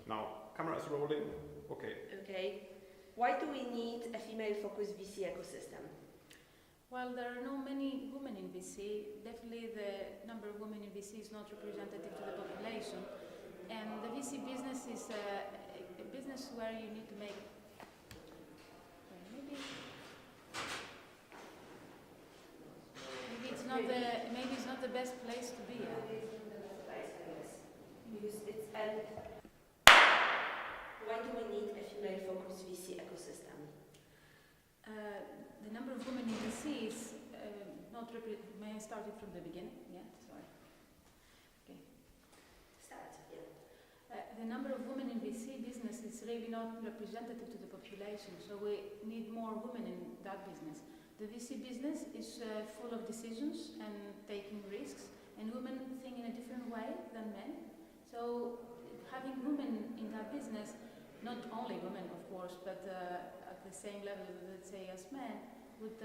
Now, camera is rolling. Okay. Okay. Why do we need a female-focused VC ecosystem? Well, there are not many women in VC. Definitely the number of women in VC is not representative to the population. And the VC business is a business where you need to make... Maybe it's not the best place to be at. Because it's why do we need a female-focused VC ecosystem? The number of women in VC is not may I start it from the beginning? Yeah, sorry. Okay. Start, yeah. The number of women in VC business is really not representative to the population, so we need more women in that business. The VC business is full of decisions and taking risks, and women think in a different way than men. So having women in that business, not only women of course, but at the same level, let's say, as men, would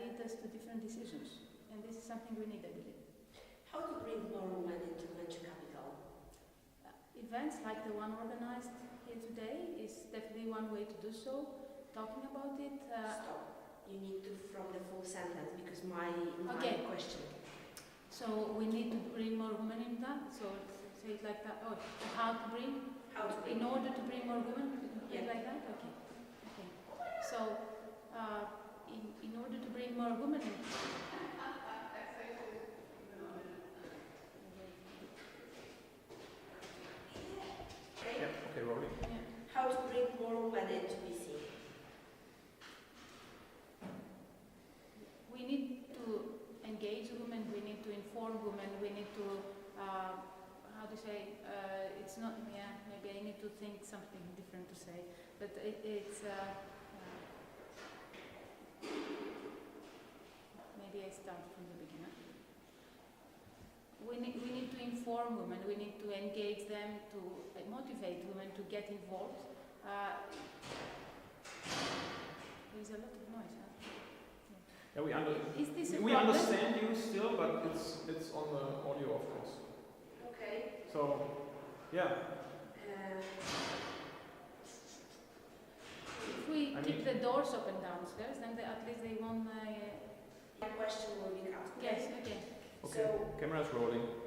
lead us to different decisions. And this is something we need, I believe. How to bring more women into venture capital? Events like the one organized here today is definitely one way to do so. Talking about it. Stop. You need to from the full sentence because my question. So we need to bring more women in that. So say it like that. Oh, how to bring? In order to bring more women, like that. Okay. Okay. So in order to bring more women in. Okay, rolling. Yeah. How to bring more women into VC? We need to engage women, we need to inform women, we need to, how to say, it's not, yeah, maybe I need to think something different to say, but it's, maybe I start from the beginning. We need to inform women, we need to engage them, to motivate women to get involved. There's a lot of noise, huh? Yeah, we problem? understand you still, but it's on the audio, of course. Okay. So, yeah. If we keep the doors open downstairs, then at least they won't... My question will be asked. Yes, okay. Okay, So, camera's rolling. Okay.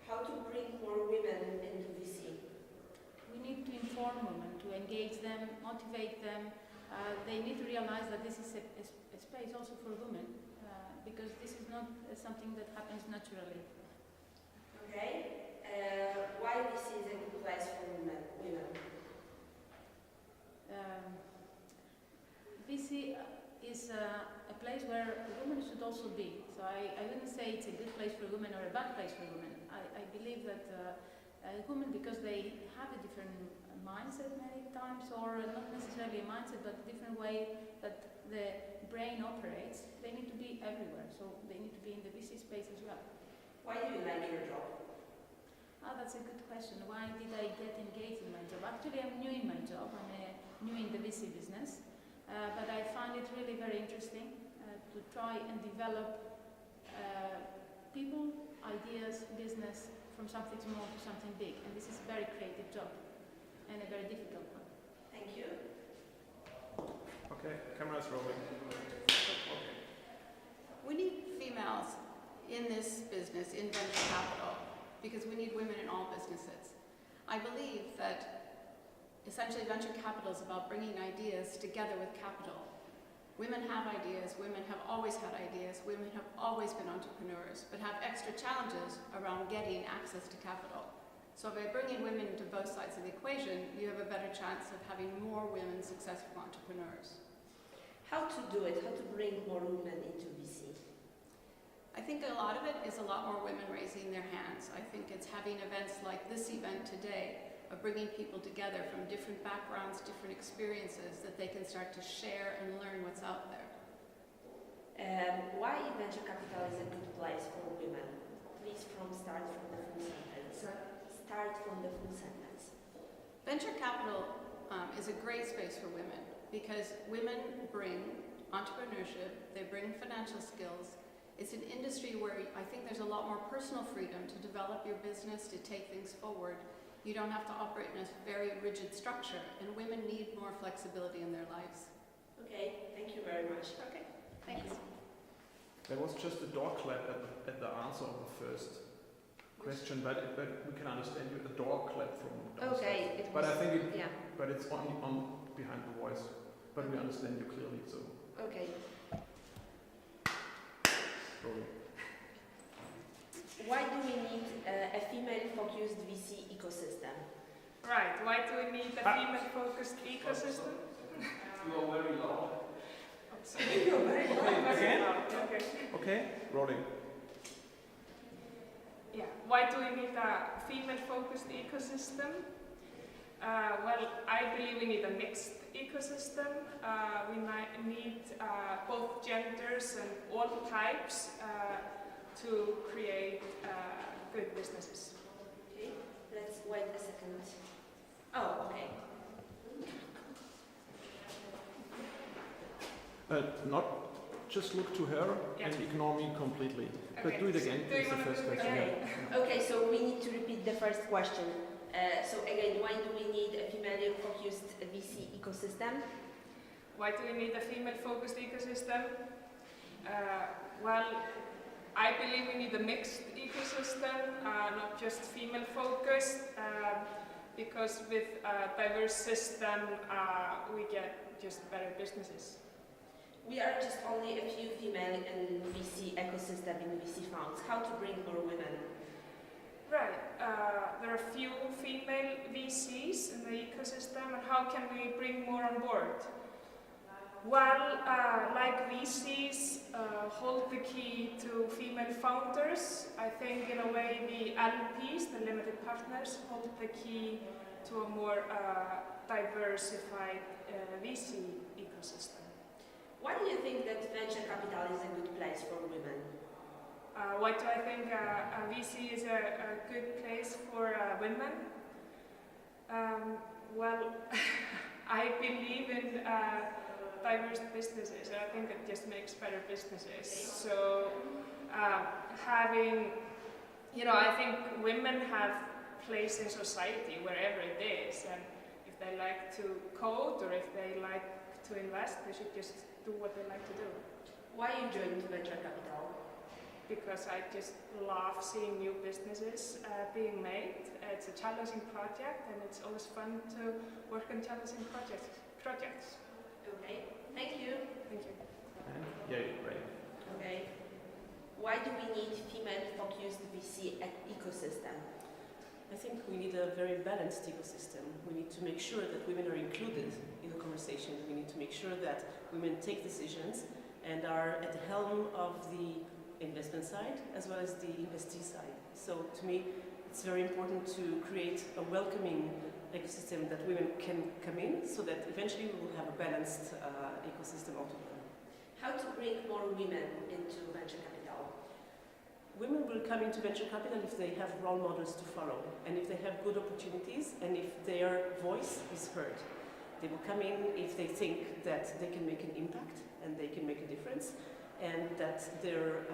How to bring more women into VC? We need to inform women, to engage them, motivate them. They need to realize that this is a space also for women, because this is not something that happens naturally. Okay. Why VC is a good place for women? VC is a place where women should also be. So I wouldn't say it's a good place for women or a bad place for women. I believe that women, because they have a different mindset many times, or not necessarily a mindset, but a different way that the brain operates, they need to be everywhere. So they need to be in the VC space as well. Why do you like your job? That's a good question. Why did I get engaged in my job? Actually, I'm new in my job. I'm new in the VC business. But I find it really very interesting to try and develop people, ideas, business from something small to something big. And this is a very creative job and a very difficult one. Thank you. Okay, camera's rolling. Okay. We need females in this business, in venture capital, because we need women in all businesses. I believe that essentially venture capital is about bringing ideas together with capital. Women have ideas, women have always had ideas, women have always been entrepreneurs, but have extra challenges around getting access to capital. So by bringing women into both sides of the equation, you have a better chance of having more women successful entrepreneurs. How to do it? How to bring more women into VC? I think a lot of it is a lot more women raising their hands. I think it's having events like this event today, of bringing people together from different backgrounds, different experiences, that they can start to share and learn what's out there. Why venture capital is a good place for women? Please start from the full sentence. Venture capital is a great space for women because women bring entrepreneurship, they bring financial skills. It's an industry where I think there's a lot more personal freedom to develop your business, to take things forward. You don't have to operate in a very rigid structure, and women need more flexibility in their lives. Okay, thank you very much. Okay, thanks. There was just a door clap at the answer of the first question, but we can understand you. A door clap from downstairs. Okay, it But was, I think yeah, but it's only on behind the voice. But we understand you clearly, so. okay. Rolling. Why do we need a female-focused VC ecosystem? Right, why do we need a female-focused ecosystem? You are very loud. You're very Again? Okay. Okay, rolling. Yeah, why do we need a female-focused ecosystem? Well, I believe we need a mixed ecosystem. We need both genders and all types to create good businesses. Okay, let's wait a second. Oh, okay. Not just look to her Yeah. and ignore me completely. But Okay, do it so again. do you It's the wanna first do it question. again? Yeah. Okay, so we need to repeat the first question. So again, why do we need a female-focused VC ecosystem? Why do we need a female-focused ecosystem? Well, I believe we need a mixed ecosystem, not just female-focused, because with a diverse system, we get just better businesses. We are just only a few female in VC ecosystem, in VC funds. How to bring more women? Right, there are few female VCs in the ecosystem, and how can we bring more on board? Well, like VCs hold the key to female founders, I think in a way the LPs, the limited partners, hold the key to a more diversified VC ecosystem. Why do you think that venture capital is a good place for women? Why do I think a VC is a good place for women? Well, I believe in diverse businesses, and I think it just makes better businesses. So having, I think women have place in society wherever it is, and if they like to code or if they like to invest, they should just do what they like to do. Why you joined venture capital? Because I just love seeing new businesses being made. It's a challenging project, and it's always fun to work on challenging projects. Okay, thank you. Thank you. And yeah, great. Okay. Why do we need female-focused VC ecosystem? I think we need a very balanced ecosystem. We need to make sure that women are included in the conversation. We need to make sure that women take decisions and are at the helm of the investment side as well as the investee side. So to me, it's very important to create a welcoming ecosystem that women can come in, so that eventually we will have a balanced ecosystem altogether. How to bring more women into venture capital? Women will come into venture capital if they have role models to follow, and if they have good opportunities, and if their voice is heard. They will come in if they think that they can make an impact and they can make a difference, and that their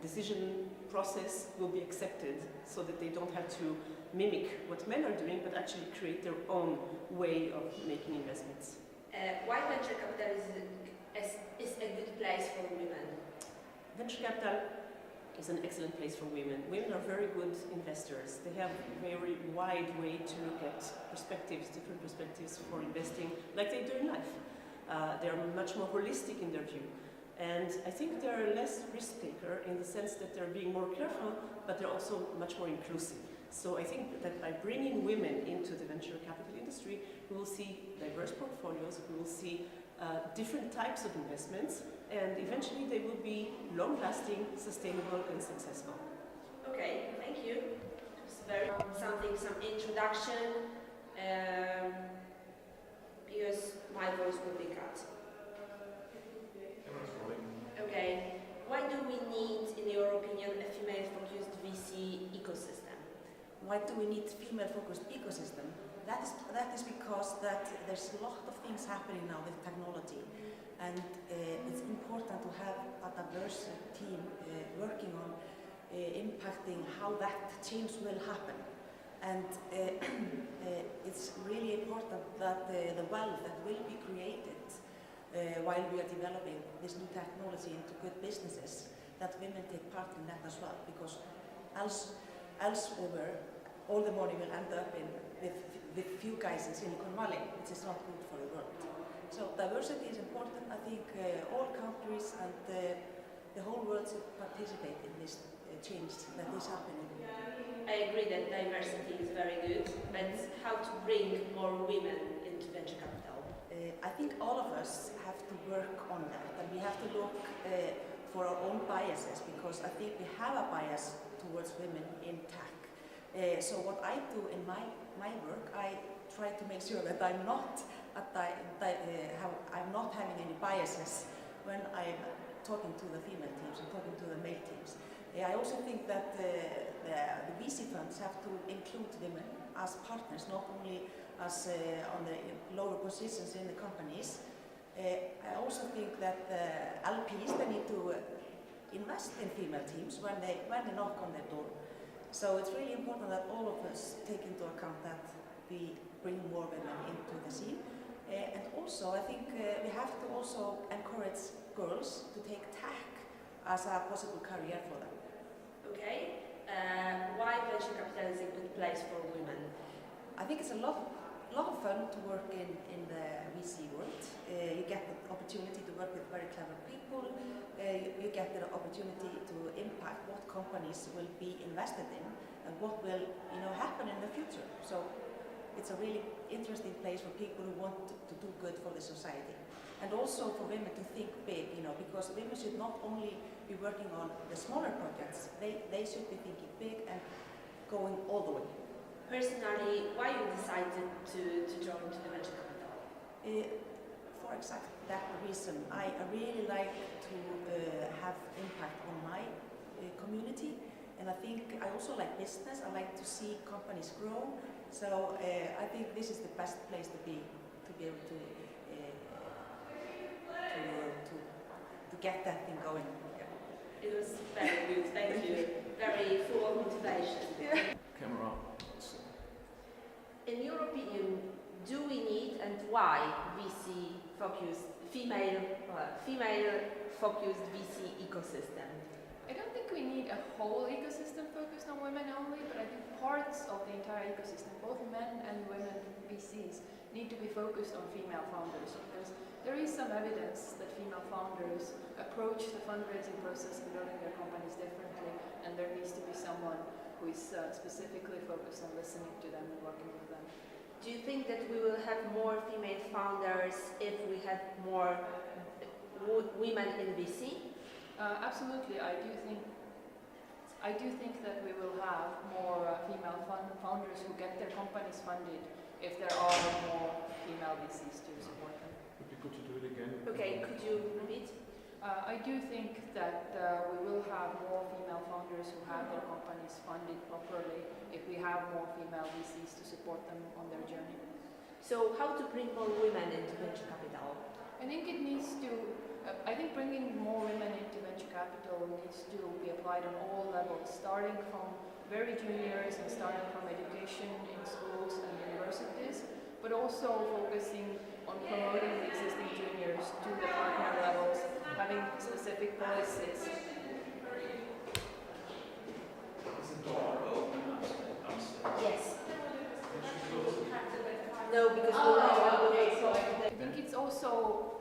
decision process will be accepted, so that they don't have to mimic what men are doing, but actually create their own way of making investments. Why venture capital is a good place for women? Venture capital is an excellent place for women. Women are very good investors. They have a very wide way to look at perspectives, different perspectives for investing, like they do in life. They are much more holistic in their view. And I think they're less risk taker in the sense that they're being more careful, but they're also much more inclusive. So I think that by bringing women into the venture capital industry, we will see diverse portfolios, we will see different types of investments, and eventually they will be long-lasting, sustainable, and successful. Okay, thank you. Just some introduction, because my voice will be cut. Camera's rolling. Okay, why do we need, in your opinion, a female-focused VC ecosystem? Why do we need female-focused ecosystem? That is because there's a lot of things happening now with technology, and it's important to have a diverse team working on impacting how that change will happen. And wealth that will be created while we are developing this new technology into good businesses, that women take part in that as well, because elsewhere all the money will end up with few guys in Silicon Valley, which is not good for the world. So diversity is important. I think all countries and the whole world should participate in this change that is happening. I agree that diversity is very good, but how to bring more women into venture capital? I think all of us have to work on that, and we have to look for our own biases, because I think we have a bias towards women in tech. So what I do in my work, I try to make sure that I'm not having any biases when I'm talking to the female teams and talking to the male teams. I also think that the VC funds have to include women as partners, not only as on the lower positions in the companies. I also think that LPs, they need to invest in female teams when they knock on their door. So it's really important that all of us take into account that we bring more women into the scene. And also, I think we have to also encourage girls to take tech as a possible career for them. Okay, why venture capital is a good place for women? I think it's a lot of fun to work in the VC world. You get the opportunity to work with very clever people. You get the opportunity to impact what companies will be invested in and what will happen in the future. So it's a really interesting place for people who want to do good for the society. And also for women to think big, because women should not only be working on the smaller projects, they should be thinking big and going all the way. Personally, why you decided to join to the venture capital? For exactly that reason, I really like to have impact on my community, and I think I also like business. I like to see companies grow. So I think this is the best place to be able to get that thing going. Yeah. It was very good, thank you. Very full of motivation. Yeah. Camera. In your opinion, do we need and why VC-focused, female-focused VC ecosystem? I don't think we need a whole ecosystem focused on women only, but I think parts of the entire ecosystem, both men and women VCs, need to be focused on female founders, because there is some evidence that female founders approach the fundraising process and building their companies differently, and there needs to be someone who is specifically focused on listening to them and working with them. Do you think that we will have more female founders if we have more women in VC? Absolutely, I do think that we will have more female founders who get their companies funded if there are more female VCs to support them. Would be good to do it again. Okay, could you repeat? I do think that we will have more female founders who have their companies funded properly if we have more female VCs to support them on their journey. So how to bring more women into venture capital? I think it needs to, I think bringing more women into venture capital needs to be applied on all levels, starting from very juniors and starting from education in schools and universities, but also focusing on promoting the existing juniors to the partner levels, having specific policies. Is the door open upstairs? Yes. No, because we will I think it's also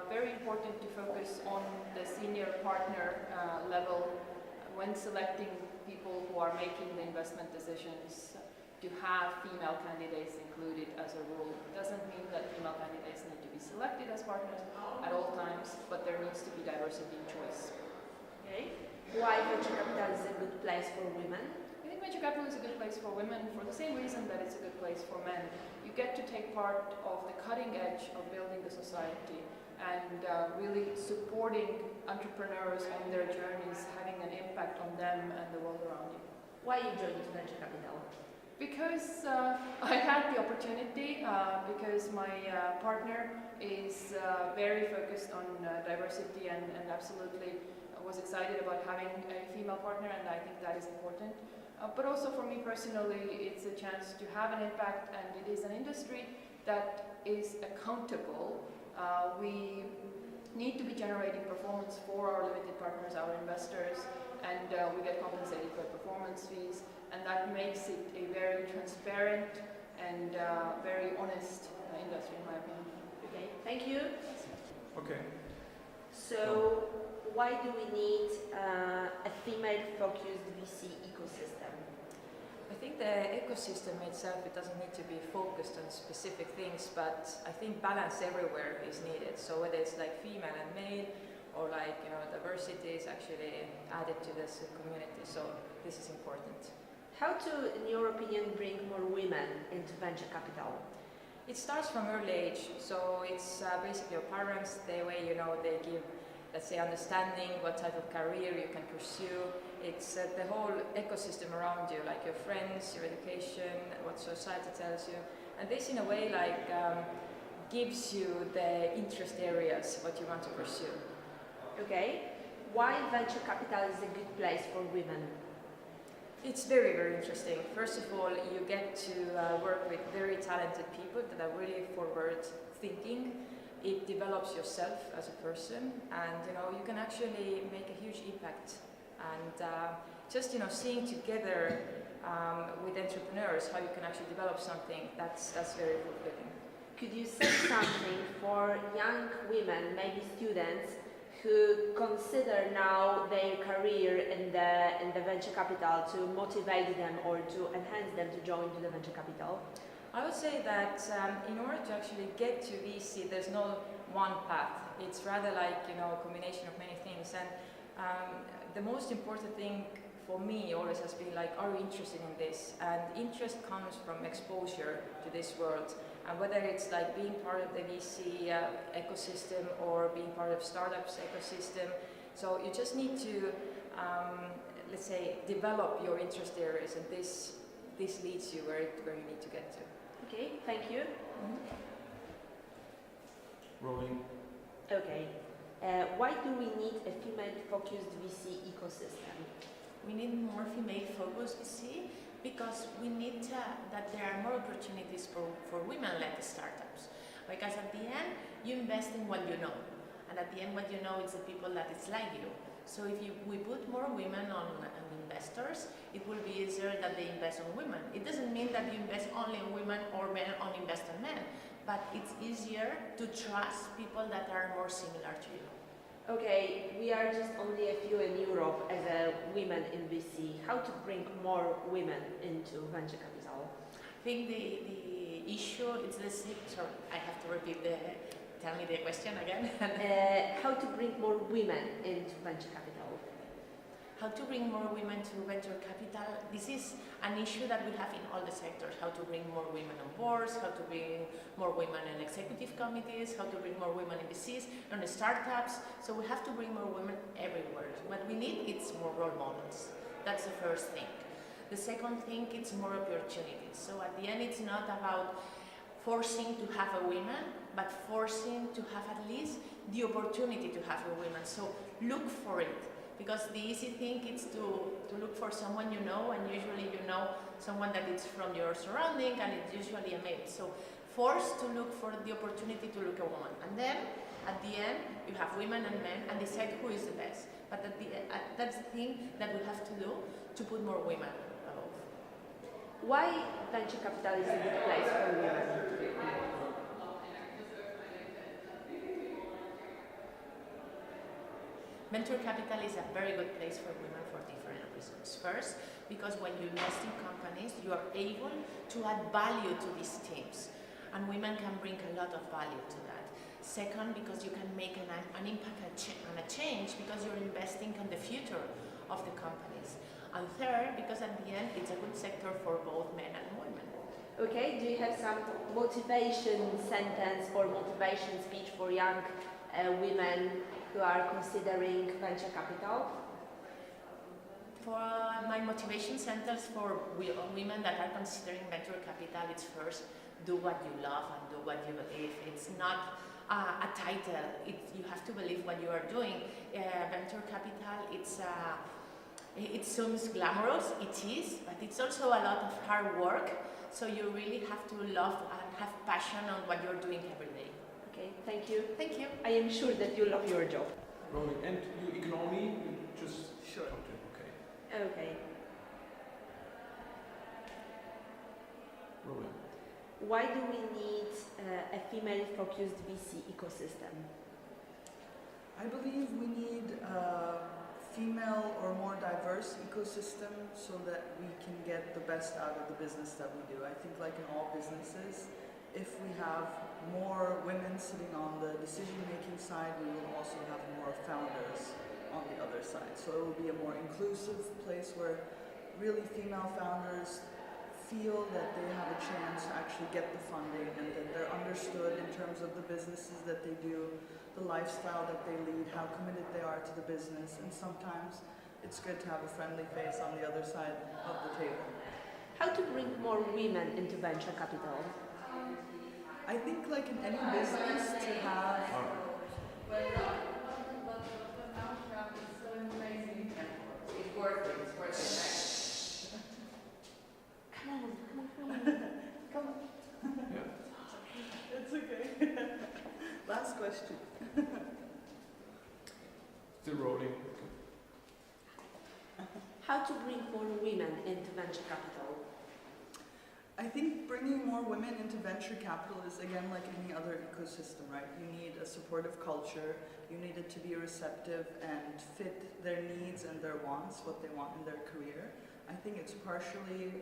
very important to focus on the senior partner level when selecting people who are making the investment decisions, to have female candidates included as a rule. It doesn't mean that female candidates need to be selected as partners at all times, but there needs to be diversity in choice. Okay. Why venture capital is a good place for women? I think venture capital is a good place for women for the same reason that it's a good place for men. You get to take part of the cutting edge of building the society and really supporting entrepreneurs on their journeys, having an impact on them and the world around you. Why you joined venture capital? Because I had the opportunity, because my partner is very focused on diversity and absolutely was excited about having a female partner, and I think that is important. But also for me personally, it's a chance to have an impact, and it is an industry that is accountable. We need to be generating performance for our limited partners, our investors, and we get compensated by performance fees, and that makes it a very transparent and very honest industry, in my opinion. Okay, thank you. Okay. So, why do we need a female-focused VC ecosystem? I think the ecosystem itself, it doesn't need to be focused on specific things, but I think balance everywhere is needed. So whether it's like female and male, or like, you know, diversity is actually added to this community. So this is important. How to, in your opinion, bring more women into venture capital? It starts from early age. So it's basically your parents, the way, you know, they give, let's say, understanding what type of career you can pursue. It's the whole ecosystem around you, like your friends, your education, what society tells you. And this, in a way, like gives you the interest areas, what you want to pursue. Okay. Why venture capital is a good place for women? It's very, very interesting. First of all, you get to work with very talented people that are really forward thinking. It develops yourself as a person, and you know, you can actually make a huge impact. And just, you know, seeing together with entrepreneurs how you can actually develop something, that's very fulfilling. Could you say something for young women, maybe students, who consider now their career in the venture capital to motivate them or to enhance them to join to the venture capital? I would say that in order to actually get to VC, there's no one path. It's rather like, you know, a combination of many things. And the most important thing for me always has been like, are you interested in this? And interest comes from exposure to this world. And whether it's like being part of the VC ecosystem or being part of startups ecosystem. So you just need to, let's say, develop your interest areas, and this leads you where you need to get to. Okay, thank you. Rolling. Okay. Why do we need a female-focused VC ecosystem? We need more female-focused VC because we need that there are more opportunities for women-led startups. Because at the end, you invest in what you know. And at the end, what you know is the people that it's like you. So if we put more women on investors, it will be easier that they invest on women. It doesn't mean that you invest only on women or men only invest on men, but it's easier to trust people that are more similar to you. Okay, we are just only a few in Europe as a women in VC. How to bring more women into venture capital? I think the issue is the same. Sorry, I have to repeat tell me the question again. How to bring more women into venture capital? How to bring more women to venture capital. This is an issue that we have in all the sectors. How to bring more women on boards, how to bring more women in executive committees, how to bring more women in VCs, on the startups. So we have to bring more women everywhere. What we need is more role models. That's the first thing. The second thing, it's more opportunities. So at the end, it's not about forcing to have a woman, but forcing to have at least the opportunity to have a woman. So look for it. Because the easy thing is to look for someone you know, and usually you know someone that is from your surrounding, and it's usually a male. So forced to look for the opportunity to look a woman. And then at the end, you have women and men and decide who is the best. But that's the thing that we have to do to put more women above. Why venture capital is a good place for women? Venture capital is a very good place for women for different reasons. First, because when you invest in companies, you are able to add value to these teams, and women can bring a lot of value to that. Second, because you can make an impact and a change because you're investing in the future of the companies. And third, because at the end, it's a good sector for both men and women. Okay, do you have some motivation sentence or motivation speech for young women who are considering venture capital? For my motivation sentence for women that are considering venture capital, it's first, do what you love and do what you believe. It's not a title. You have to believe what you are doing. Venture capital, it's It seems glamorous, it is, but it's also a lot of hard work. So you really have to love and have passion on what you're doing every day. Okay, thank you. Thank you. I am sure that you love your job. Rolling. And you ignore me? You just Sure. talk to him. Okay. Okay. Rolling. Why do we need a female-focused VC ecosystem? I believe we need a female or more diverse ecosystem so that we can get the best out of the business that we do. I think like in all businesses, if we have more women sitting on the decision-making side, we will also have more founders on the other side. So it will be a more inclusive place where really female founders feel that they have a chance to actually get the funding and that they're understood in terms of the businesses that they do, the lifestyle that they lead, how committed they are to the business, and sometimes it's good to have a friendly face on the other side of the table. How to bring more women into venture capital? I think like in any business to have It's okay. Last question. Still rolling. How to bring more women into venture capital? I think bringing more women into venture capital is again like any other ecosystem, right? You need a supportive culture, you need it to be receptive and fit their needs and their wants, what they want in their career. I think it's partially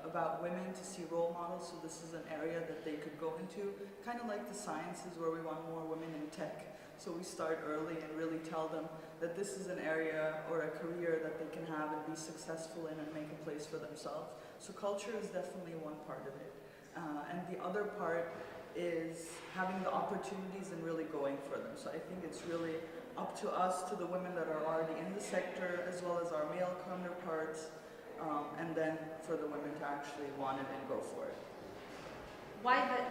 about women to see role models, so this is an area that they could go into, kind of like the sciences where we want more women in tech. So we start early and really tell them that this is an area or a career that they can have and be successful in and make a place for themselves. So culture is definitely one part of it. And the other part is having the opportunities and really going for them. So I think it's really up to us, to the women that are already in the sector, as well as our male counterparts, and then for the women to actually want it and go for it. Why the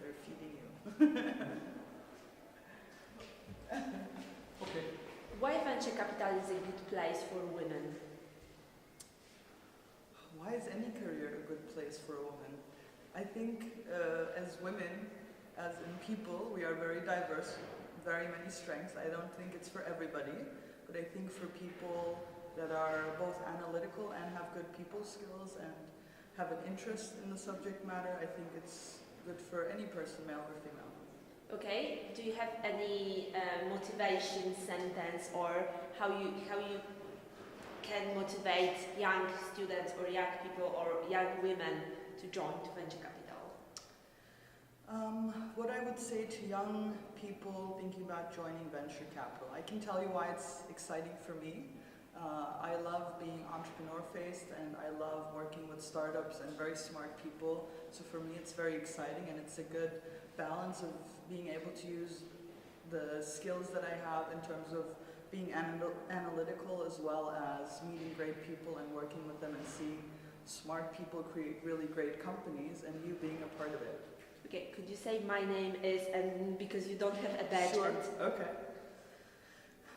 They're feeding you. Okay. Why venture capital is a good place for women? Why is any career a good place for a woman? I think as women, as in people, we are very diverse, very many strengths. I don't think it's for everybody, but I think for people that are both analytical and have good people skills and have an interest in the subject matter, I think it's good for any person, male or female. Okay, do you have any motivation sentence or how you can motivate young students or young people or young women to join to venture capital? What I would say to young people thinking about joining venture capital, I can tell you why it's exciting for me. I love being entrepreneur-faced and I love working with startups and very smart people. So for me it's very exciting and it's a good balance of being able to use the skills that I have in terms of being analytical as well as meeting great people and working with them and seeing smart people create really great companies and you being a part of it. Okay, could you say my name is, and because you don't have a badge? Sure, and okay.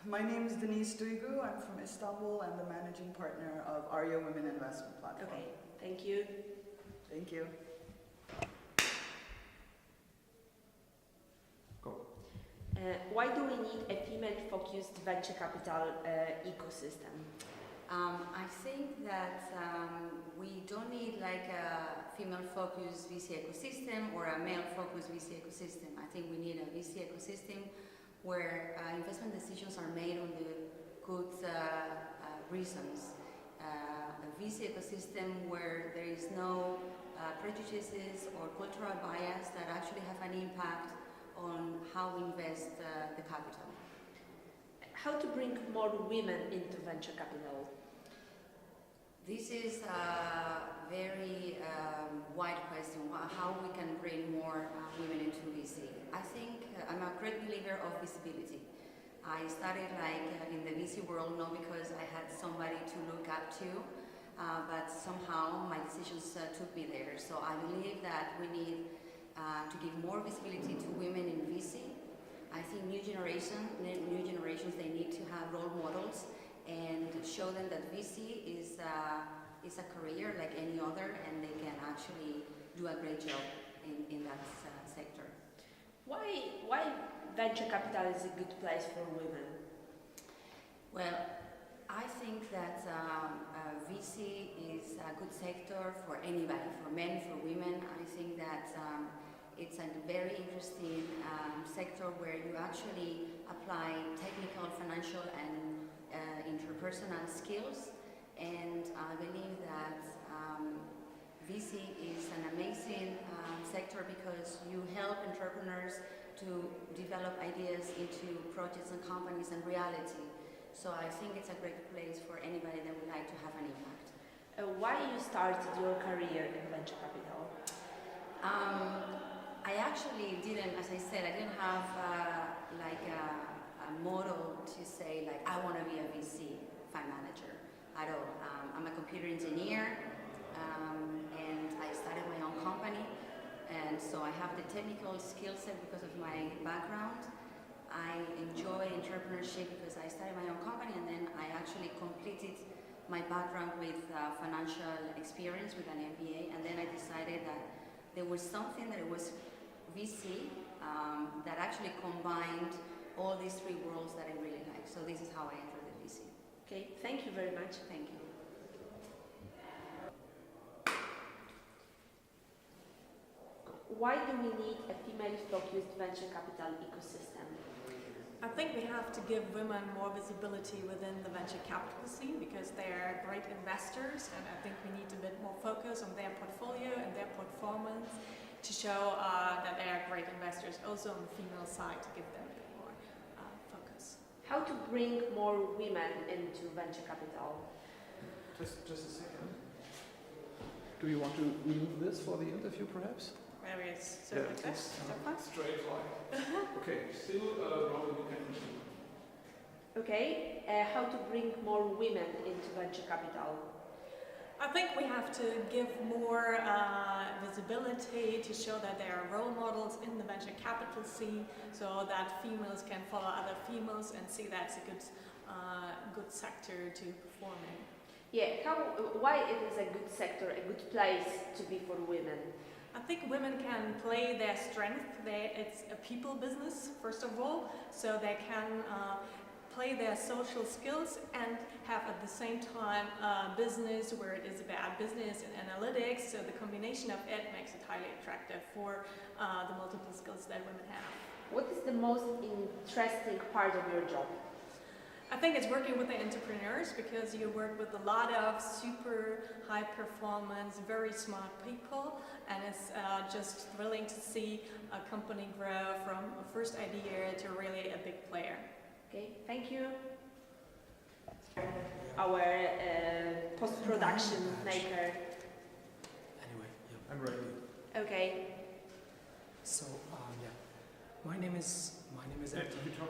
My name is Denise Duygu. I'm from Istanbul and the managing partner of Arya Women Investment Platform. Okay, thank you. Thank you. Why do we need a female-focused venture capital ecosystem? I think that we don't need like a female-focused VC ecosystem or a male-focused VC ecosystem. I think we need a VC ecosystem where investment decisions are made on the good reasons. A VC ecosystem where there is no prejudices or cultural bias that actually have an impact on how we invest the capital. How to bring more women into venture capital? This is a very wide question, how we can bring more women into VC. I think I'm a great believer of visibility. I started like in the VC world not because I had somebody to look up to, but somehow my decisions took me there. So I believe that we need to give more visibility to women in VC. I think new generations, they need to have role models and show them that VC is a career like any other, and they can actually do a great job in that sector. Why venture capital is a good place for women? Well, I think that VC is a good sector for anybody, for men, for women. I think that it's a very interesting sector where you actually apply technical, financial, and interpersonal skills. And I believe that VC is an amazing sector because you help entrepreneurs to develop ideas into projects and companies and reality. So I think it's a great place for anybody that would like to have an impact. Why you started your career in venture capital? I actually didn't, as I said, I didn't have a model to say like I want to be a VC fund manager at all. I'm a computer engineer, and I started my own company, and so I have the technical skill set because of my background. I enjoy entrepreneurship because I started my own company, and then I actually completed my background with financial experience with an MBA, and then I decided that there was something that it was VC that actually combined all these three worlds that I really like. So this is how I entered the VC. Okay, thank you very much. Thank you. Why do we need a female-focused venture capital ecosystem? I think we have to give women more visibility within the venture capital scene because they are great investors, and I think we need a bit more focus on their portfolio and their performance to show that they are great investors, also on the female side, to give them a bit more focus. How to bring more women into venture capital? Just a second. Do you want to remove this for the interview, perhaps? Where is so like this? Straight line. Okay, still Robin, you can continue. Okay, how to bring more women into venture capital? I think we have to give more visibility to show that there are role models in the venture capital scene, so that females can follow other females and see that's a good sector to perform in. Yeah, why it is a good sector, a good place to be for women? I think women can play their strength. It's a people business, first of all, so they can play their social skills and have at the same time a business where it is about business and analytics, so the combination of it makes it highly attractive for the multiple skills that women have. What is the most interesting part of your job? I think it's working with the entrepreneurs because you work with a lot of super high performance, very smart people, and it's just thrilling to see a company grow from a first idea to really a big player. Okay, thank you. Our post-production maker. Anyway, yeah. I'm ready. Okay. So, yeah. My name is Ertan. You talk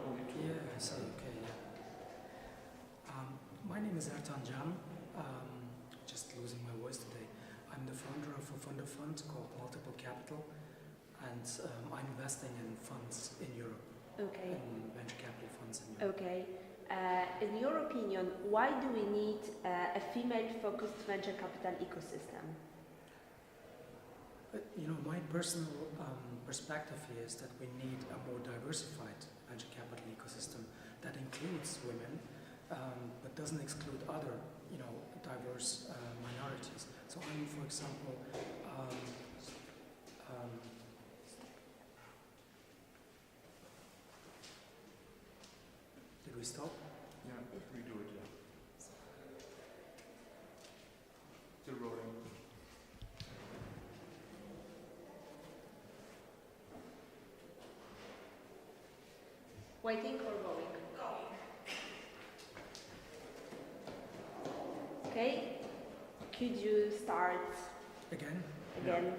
only to. Yeah, I see. Okay, yeah. My name is Ertan Can. Just losing my voice today. I'm the founder of a fund called Multiple Capital, and I'm investing in funds in Europe. Okay. In venture capital funds in Europe. Okay. In your opinion, why do we need a female-focused venture capital ecosystem? You know, my personal perspective is that we need a more diversified venture capital ecosystem that includes women, but doesn't exclude other, you know, diverse minorities. So I'm, for example, did we stop? Yeah, redo it, yeah. Still rolling. Waiting or going? Okay. Could you start Again? again?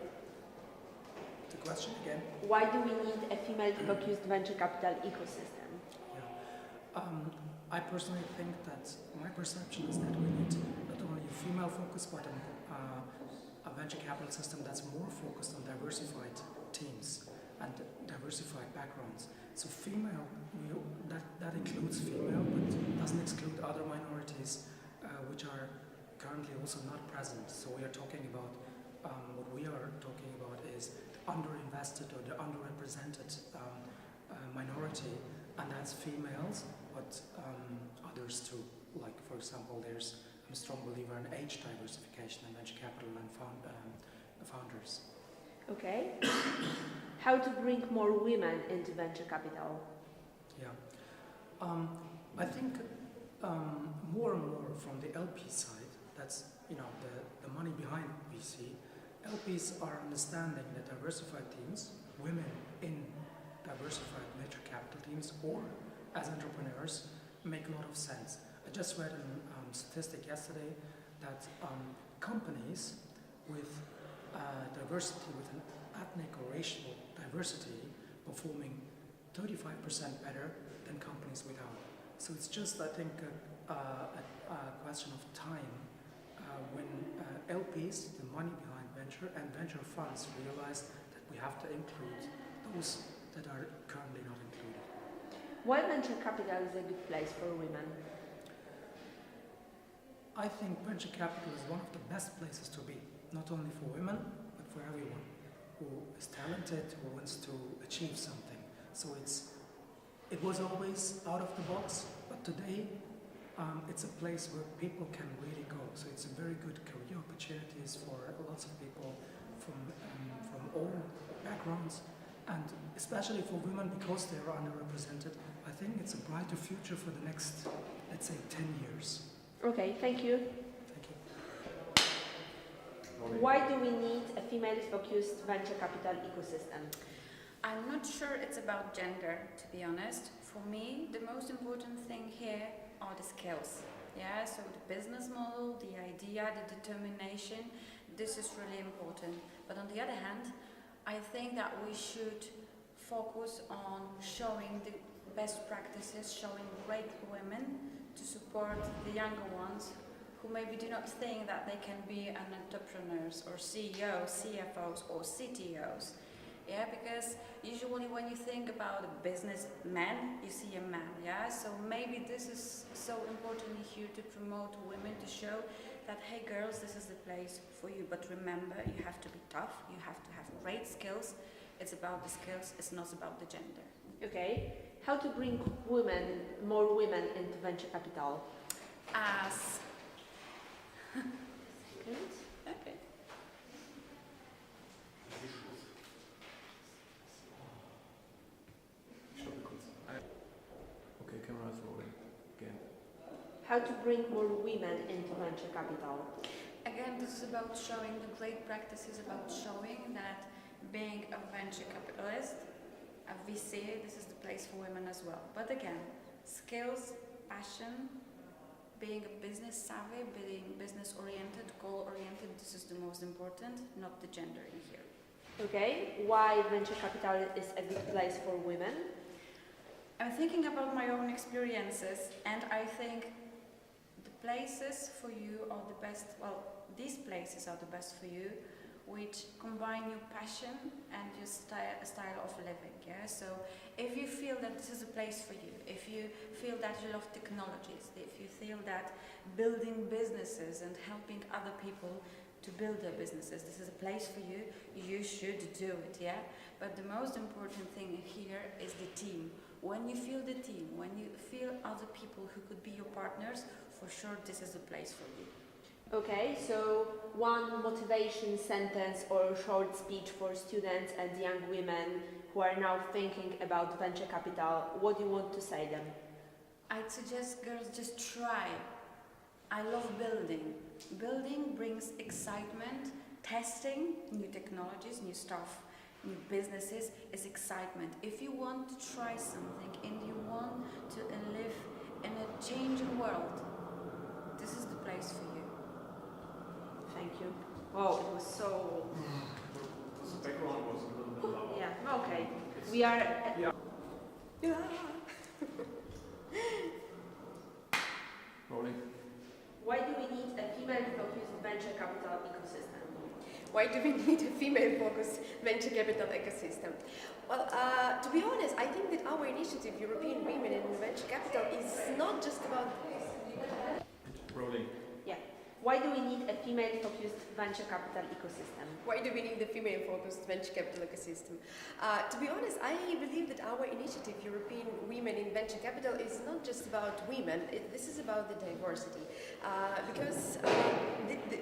The question again? Why do we need a female-focused venture capital ecosystem? Yeah. I personally think that my perception is that we need not only a female focus but a venture capital system that's more focused on diversified teams and diversified backgrounds. So female, that includes female, but doesn't exclude other minorities which are currently also not present. So we are talking about, what we are talking about is the underinvested or the underrepresented minority, and that's females, but others too. Like, for example, I'm a strong believer in age diversification in venture capital and founders. Okay. How to bring more women into venture capital? Yeah. I think more and more from the LP side, that's the money behind VC, LPs are understanding that diversified teams, women in diversified venture capital teams or as entrepreneurs make a lot of sense. I just read a statistic yesterday that companies with diversity, with an ethnic or racial diversity, performing 35% better than companies without. So it's just, I think, a question of time when LPs, the money behind venture, and venture funds realize that we have to include those that are currently not included. Why venture capital is a good place for women? I think venture capital is one of the best places to be, not only for women, but for everyone who is talented, who wants to achieve something. So it was always out of the box, but today it's a place where people can really go. So it's a very good career opportunities for lots of people from all backgrounds, and especially for women because they are underrepresented. I think it's a brighter future for the next, let's say, 10 years. Okay, thank you. Thank you. Why do we need a female-focused venture capital ecosystem? I'm not sure it's about gender, to be honest. For me, the most important thing here are the skills. Yeah, so the business model, the idea, the determination, this is really important. But on the other hand, I think that we should focus on showing the best practices, showing great women to support the younger ones who maybe do not think that they can be an entrepreneurs or CEOs, CFOs or CTOs. Yeah, because usually when you think about a businessman, you see a man, yeah? So maybe this is so important here to promote women, to show that, hey girls, this is the place for you. But remember, you have to be tough, you have to have great skills. It's about the skills, it's not about the gender. Okay. How to bring more women into venture capital? As... Okay. Okay, camera is rolling again. How to bring more women into venture capital? Again, this is about showing the great practices, about showing that being a venture capitalist, a VC, this is the place for women as well. But again, skills, passion, being a business savvy, being business oriented, goal oriented, this is the most important, not the gender in here. Okay, why venture capital is a good place for women? I'm thinking about my own experiences, and I think the places for you are the best, well, these places are the best for you, which combine your passion and your style of living, yeah? So if you feel that this is a place for you, if you feel that you love technologies, if you feel that building businesses and helping other people to build their businesses, this is a place for you, you should do it, yeah? But the most important thing here is the team. When you feel the team, when you feel other people who could be your partners, for sure this is a place for you. Okay, so one motivation sentence or short speech for students and young women who are now thinking about venture capital, what do you want to say them? I'd suggest girls just try. I love building. Building brings excitement. Testing new technologies, new stuff, new businesses is excitement. If you want to try something and you want to live in a changing world, this is the place for you. Thank you. Oh, it was so... The background was a little bit loud. Yeah, okay. We are... Yeah. Rolling. Why do we need a female-focused venture capital ecosystem? Why do we need a female-focused venture capital ecosystem? Well, to be honest, I think that our initiative, European Women in Venture Capital, is not just about... Rolling. Yeah. Why do we need a female-focused venture capital ecosystem? Why do we need the female-focused venture capital ecosystem? To be honest, I believe that our initiative, European Women in Venture Capital, is not just about women. This is about the diversity. Because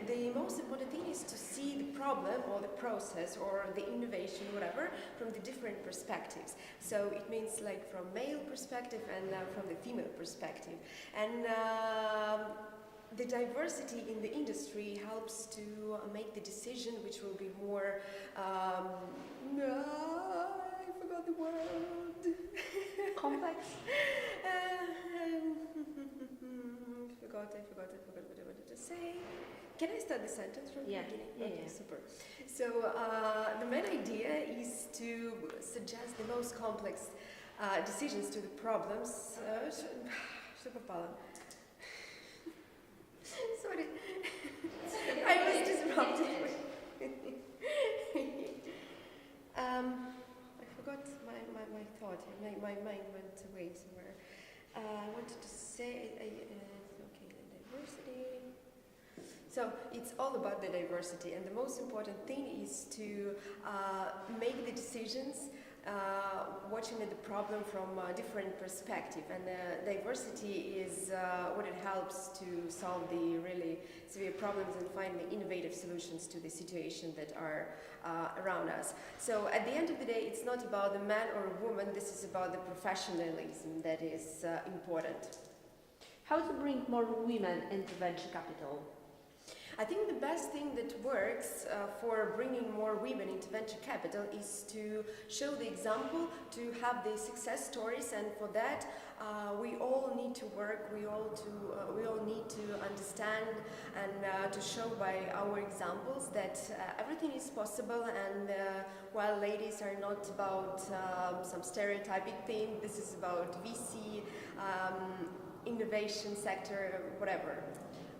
the most important thing is to see the problem or the process or the innovation, whatever, from the different perspectives. So it means like from male perspective and from the female perspective. And the diversity in the industry helps to make the decision which will be more, I forgot the word. Complex? I forgot what I wanted to say. Can I start the sentence from the beginning? Yeah, okay, yeah. super. So the main idea is to suggest the most complex decisions to the problems. Sorry, I was disrupted. I forgot my thought. My mind went away somewhere. I wanted to say, okay, the diversity. So it's all about the diversity, and the most important thing is to make the decisions watching the problem from a different perspective, and diversity is what it helps to solve the really severe problems and find the innovative solutions to the situation that are around us. So at the end of the day, it's not about the man or a woman, this is about the professionalism that is important. How to bring more women into venture capital? I think the best thing that works for bringing more women into venture capital is to show the example, to have the success stories, and for that we all need to work, we all need to understand and to show by our examples that everything is possible, and while ladies are not about some stereotypic thing, this is about VC, innovation sector, whatever.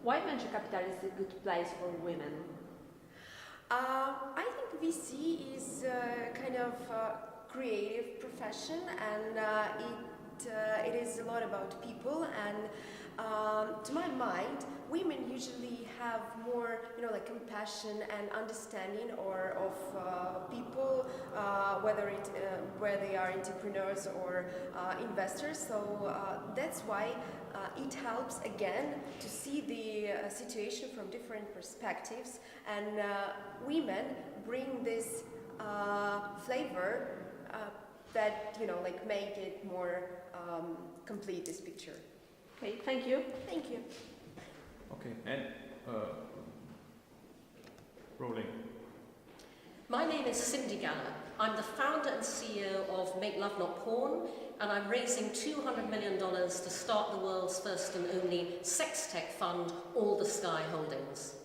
Why venture capital is a good place for women? I think VC is kind of a creative profession, and it is a lot about people, and to my mind, women usually have more, like compassion and understanding of people, where they are entrepreneurs or investors. So that's why it helps again to see the situation from different perspectives, and women bring this flavor that like make it more complete, this picture. Okay, thank you. Thank you. Okay, and rolling. My name is Cindy Galler. I'm the founder and CEO of Make Love Not Porn, and I'm raising $200 million to start the world's first and only sex tech fund, All the Sky Holdings.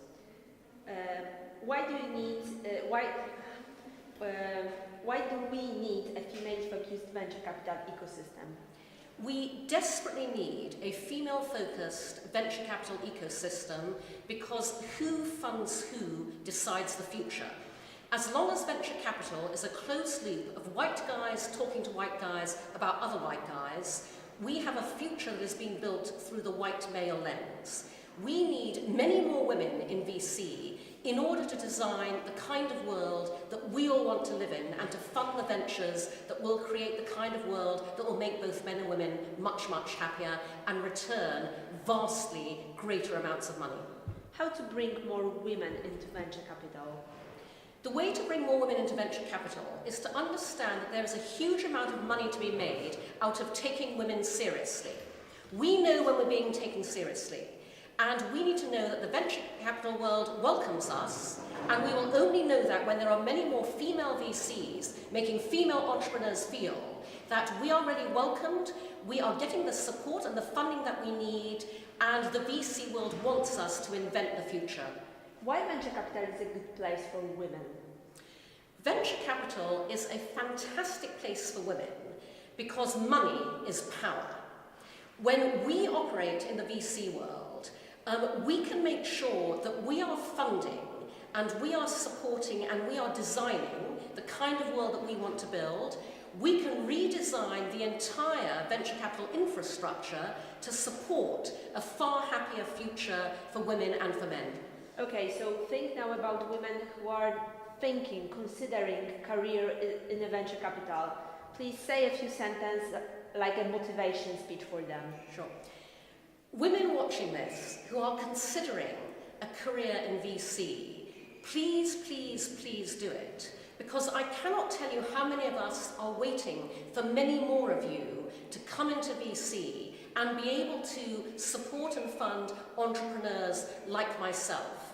Why do we need a female-focused venture capital ecosystem? We desperately need a female-focused venture capital ecosystem because who funds who decides the future. As long as venture capital is a closed loop of white guys talking to white guys about other white guys, we have a future that is being built through the white male lens. We need many more women in VC in order to design the kind of world that we all want to live in, and to fund the ventures that will create the kind of world that will make both men and women much, much happier and return vastly greater amounts of money. How to bring more women into venture capital? The way to bring more women into venture capital is to understand that there is a huge amount of money to be made out of taking women seriously. We know when we're being taken seriously, and we need to know that the venture capital world welcomes us, and we will only know that when there are many more female VCs making female entrepreneurs feel that we are really welcomed, we are getting the support and the funding that we need, and the VC world wants us to invent the future. Why venture capital is a good place for women? Venture capital is a fantastic place for women because money is power. When we operate in the VC world, we can make sure that we are funding and we are supporting and we are designing the kind of world that we want to build, we can redesign the entire venture capital infrastructure to support a far happier future for women and for men. Okay, so think now about women who are considering career in a venture capital. Please say a few sentences like a motivation speech for them. Sure. Women watching this who are considering a career in VC, please, please, please do it. Because I cannot tell you how many of us are waiting for many more of you to come into VC and be able to support and fund entrepreneurs like myself.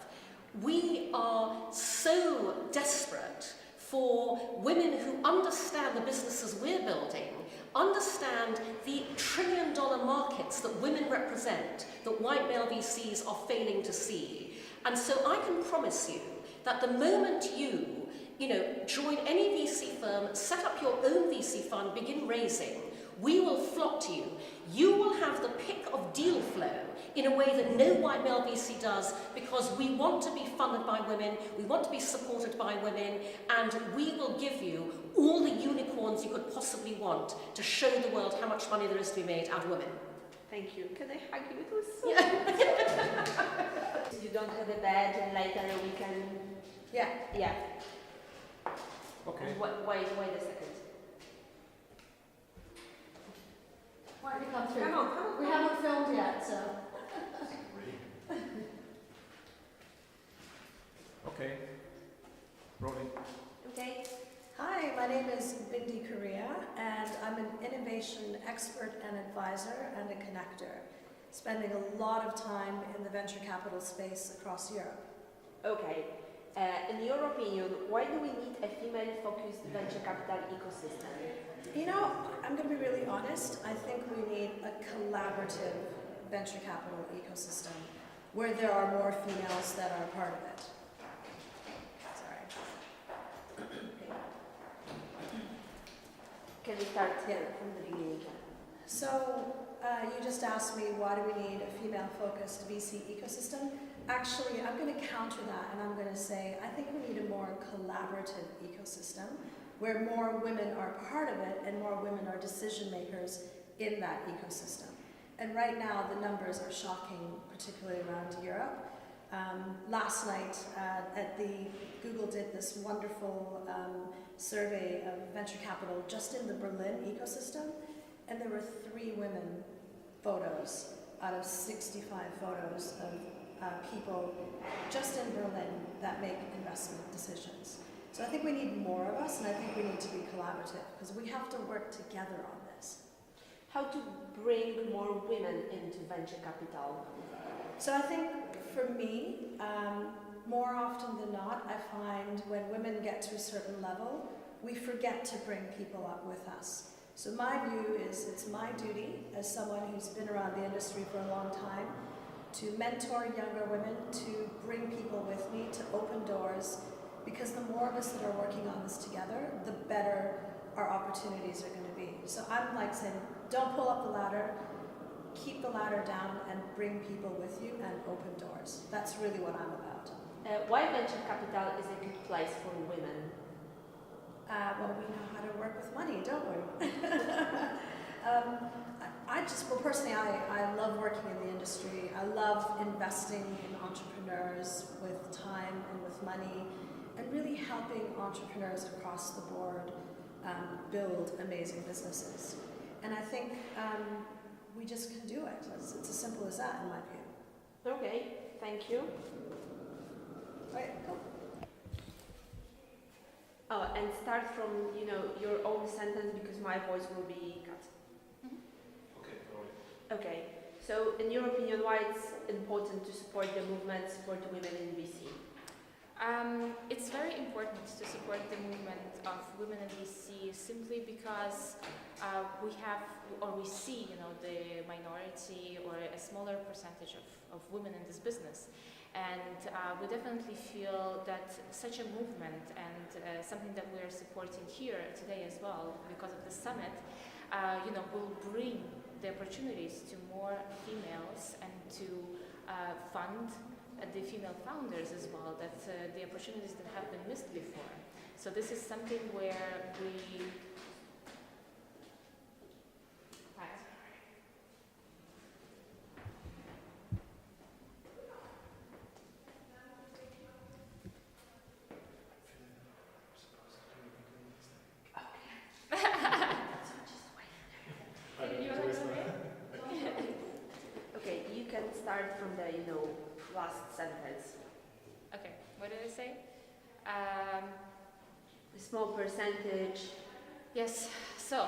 We are so desperate for women who understand the businesses we're building, understand the trillion-dollar markets that women represent, that white male VCs are failing to see. And so I can promise you that the moment you join any VC firm, set up your own VC fund, begin raising, we will flock to you. You will have the pick of deal flow in a way that no white male VC does, because we want to be funded by women, we want to be supported by women, and we will give you all the unicorns you could possibly want to show the world how much money there is to be made out of women. Thank you. Can I hug you? It was so You don't have a badge and later we can... Yeah. Yeah. Okay. Wait a second. Why don't you come through? Come on. We haven't filmed yet, so. Okay. Rolling. Okay. Hi, my name is Bindi Korea, and I'm an innovation expert and advisor and a connector, spending a lot of time in the venture capital space across Europe. Okay. In your opinion, why do we need a female-focused venture capital ecosystem? You know, I'm going to be really honest. I think we need a collaborative venture capital ecosystem where there are more females that are part of it. Sorry. Can we start from the beginning? So, you just asked me why do we need a female-focused VC ecosystem? Actually, I'm going to counter that and I'm going to say I think we need a more collaborative ecosystem where more women are part of it and more women are decision makers in that ecosystem. And right now the numbers are shocking, particularly around Europe. Last night Google did this wonderful survey of venture capital just in the Berlin ecosystem, and there were 3 women photos out of 65 photos of people just in Berlin that make investment decisions. So I think we need more of us, and I think we need to be collaborative because we have to work together on this. How to bring more women into venture capital? So I think for me, more often than not, I find when women get to a certain level, we forget to bring people up with us. So my view is it's my duty as someone who's been around the industry for a long time to mentor younger women, to bring people with me, to open doors, because the more of us that are working on this together, the better our opportunities are going to be. So I'm like saying, don't pull up the ladder, keep the ladder down and bring people with you and open doors. That's really what I'm about. Why venture capital is a good place for women? Well, we know how to work with money, don't we? Personally, I love working in the industry. I love investing in entrepreneurs with time and with money, and really helping entrepreneurs across the board build amazing businesses. And I think we just can do it. It's as simple as that, in my view. Okay, thank you. Right, cool. Oh, and start from your own sentence because my voice will be cut. Okay, so in your opinion, why it's important to support the movement, support women in VC? It's very important to support the movement of women in VC simply because we see, the minority or a smaller percentage of women in this business. And we definitely feel that such a movement and something that we're supporting here today as well because of the summit, will bring the opportunities to more females and to fund at the female founders as well, that the opportunities that have been missed before. So this is something where we... Okay, you can start from the last sentence. Okay, what did I say? A small percentage. Yes, so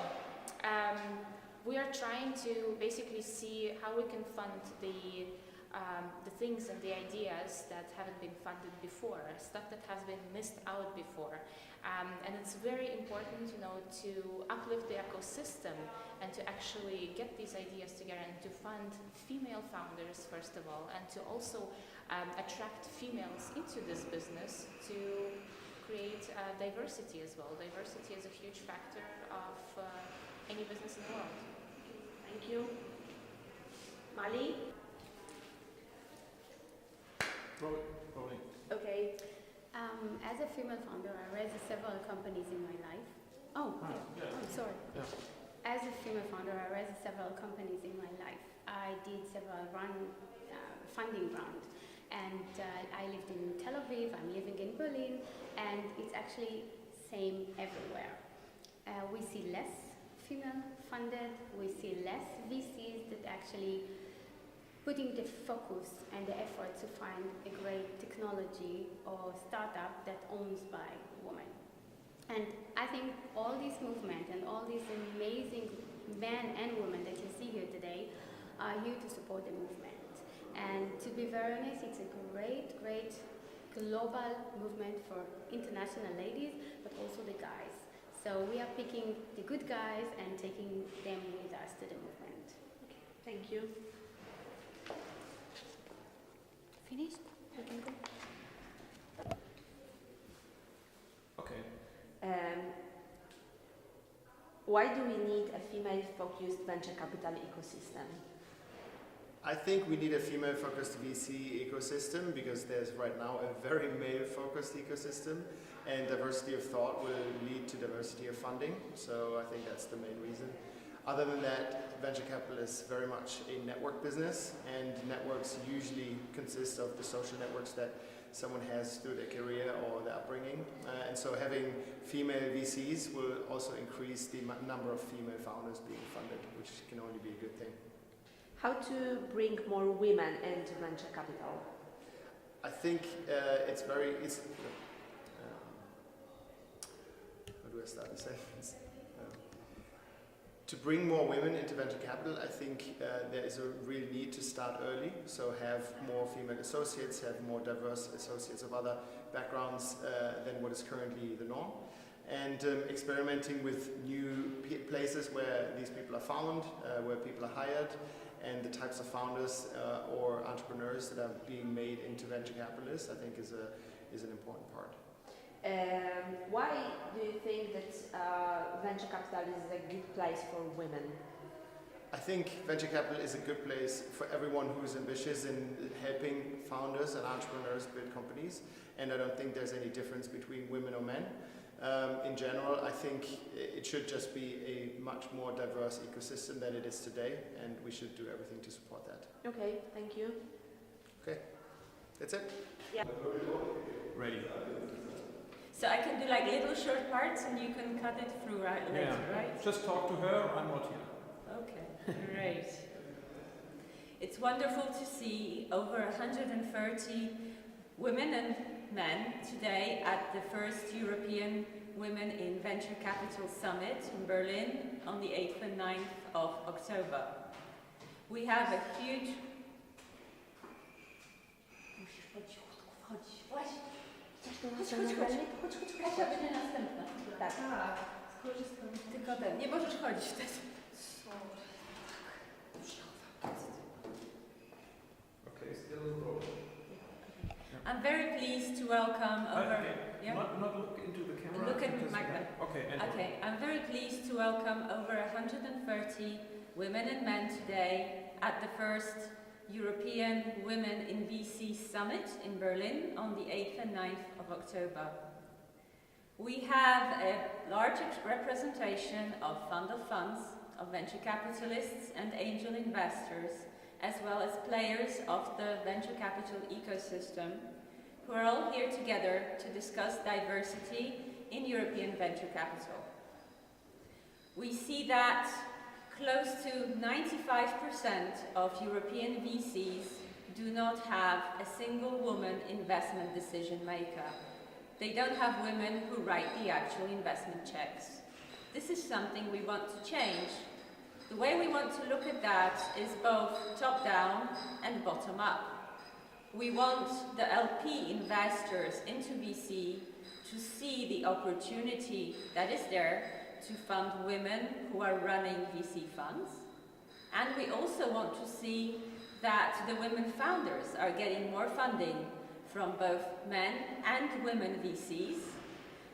we are trying to basically see how we can fund the things and the ideas that haven't been funded before, stuff that has been missed out before. And it's very important, to uplift the ecosystem and to actually get these ideas together and to fund female founders, first of all, and to also attract females into this business to create diversity as well. Diversity is a huge factor of any business in the world. Thank you. Mali? Rolling. Okay. As a female founder, I raised several companies in my life. I'm sorry. Yeah. As a female founder, I raised several companies in my life. I did several funding rounds, and I lived in Tel Aviv. I'm living in Berlin, and it's actually same everywhere. We see less female funded. We see less VCs that actually putting the focus and the effort to find a great technology or startup that owns by women. And I think all this movement and all these amazing men and women that you see here today are here to support the movement. And to be very honest, it's a great, great global movement for international ladies, but also the guys. So we are picking the good guys and taking them with us to the movement. Okay, thank you. Finished? We can go. Okay. Why do we need a female-focused venture capital ecosystem? I think we need a female-focused VC ecosystem because there's right now a very male-focused ecosystem, and diversity of thought will lead to diversity of funding. So I think that's the main reason. Other than that, venture capital is very much a network business, and networks usually consist of the social networks that someone has through their career or their upbringing. And so having female VCs will also increase the number of female founders being funded, which can only be a good thing. How to bring more women into venture capital? I think how do I start the sentence? To bring more women into venture capital, I think there is a real need to start early. So have more female associates, have more diverse associates of other backgrounds than what is currently the norm. And experimenting with new places where these people are found, where people are hired, and the types of founders or entrepreneurs that are being made into venture capitalists, I think is an important part. Why do you think that venture capital is a good place for women? I think venture capital is a good place for everyone who is ambitious in helping founders and entrepreneurs build companies, and I don't think there's any difference between women or men. In general, I think it should just be a much more diverse ecosystem than it is today, and we should do everything to support that. Okay, thank you. Okay, that's it? Yeah. Ready. So I can do like little short parts and you can cut it through later, right? Just talk to her, I'm not here. Okay, great. It's wonderful to see over 130 women and men today at the first European Women in Venture Capital Summit in Berlin on the 8th and 9th of October. We have a huge... Tylko ten, nie możesz chodzić wtedy. Okay, still rolling. I'm very pleased to welcome over... Yeah? Not look into the camera. Look at Magda. Okay, okay, I'm very pleased to welcome over 130 women and men today at the first European Women in VC Summit in Berlin on the 8th and 9th of October. We have a large representation of fund of funds, of venture capitalists and angel investors, as well as players of the venture capital ecosystem, who are all here together to discuss diversity in European venture capital. We see that close to 95% of European VCs do not have a single woman investment decision maker. They don't have women who write the actual investment checks. This is something we want to change. The way we want to look at that is both top-down and bottom-up. We want the LP investors into VC to see the opportunity that is there to fund women who are running VC funds. And we also want to see that the women founders are getting more funding from both men and women VCs,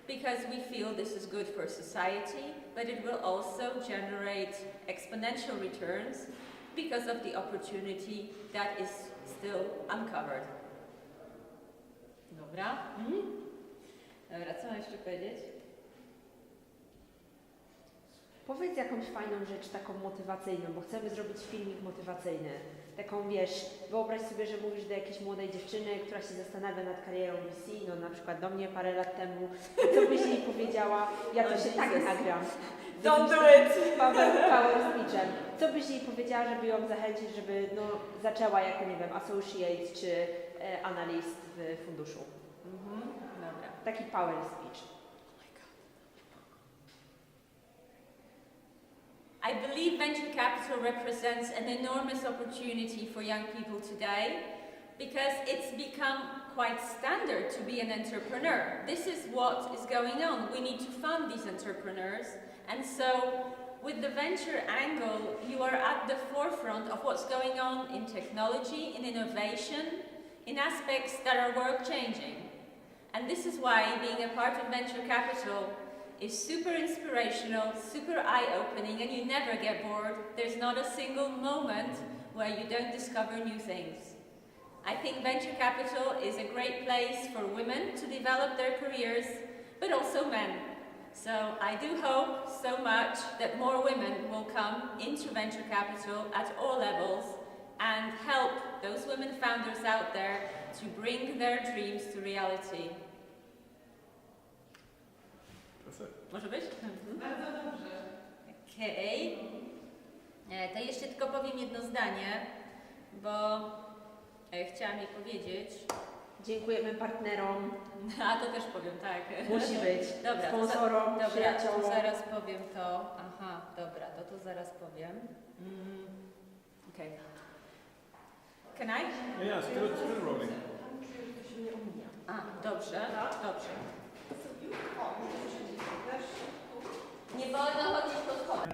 because we feel this is good for society, but it will also generate exponential returns because of the opportunity that is still uncovered. Dobra. Dobra, co mam jeszcze powiedzieć? Powiedz jakąś fajną rzecz, taką motywacyjną, bo chcemy zrobić filmik motywacyjny. Taką, wiesz, wyobraź sobie, że mówisz do jakiejś młodej dziewczyny, która się zastanawia nad karierą VC, no na przykład do mnie parę lat temu. Co byś jej powiedziała? Ja to się tak nagram. Don't do it! Power speechem. Co byś jej powiedziała, żeby ją zachęcić, żeby no, zaczęła jako, nie wiem, associate czy analyst w funduszu? Dobra. Taki power speech. I believe venture capital represents an enormous opportunity for young people today because it's become quite standard to be an entrepreneur. This is what is going on. We need to fund these entrepreneurs, and so with the venture angle, you are at the forefront of what's going on in technology, in innovation, in aspects that are world-changing. And this is why being a part of venture capital is super inspirational, super eye-opening, and you never get bored. There's not a single moment where you don't discover new things. I think venture capital is a great place for women to develop their careers, but also men. So I do hope so much that more women will come into venture capital at all levels and help those women founders out there to bring their dreams to reality. Może być? Bardzo dobrze. Okej. To jeszcze tylko powiem jedno zdanie, bo chciałam jej powiedzieć. Dziękujemy partnerom. A to też powiem, tak. Musi być. Dobra, sponsorom, przyjaciołom. To zaraz powiem to. Aha, dobra, to zaraz powiem. Okej. Can I? Yeah, still rolling. A, dobrze, dobrze. Nie wolno chodzić pod chodem.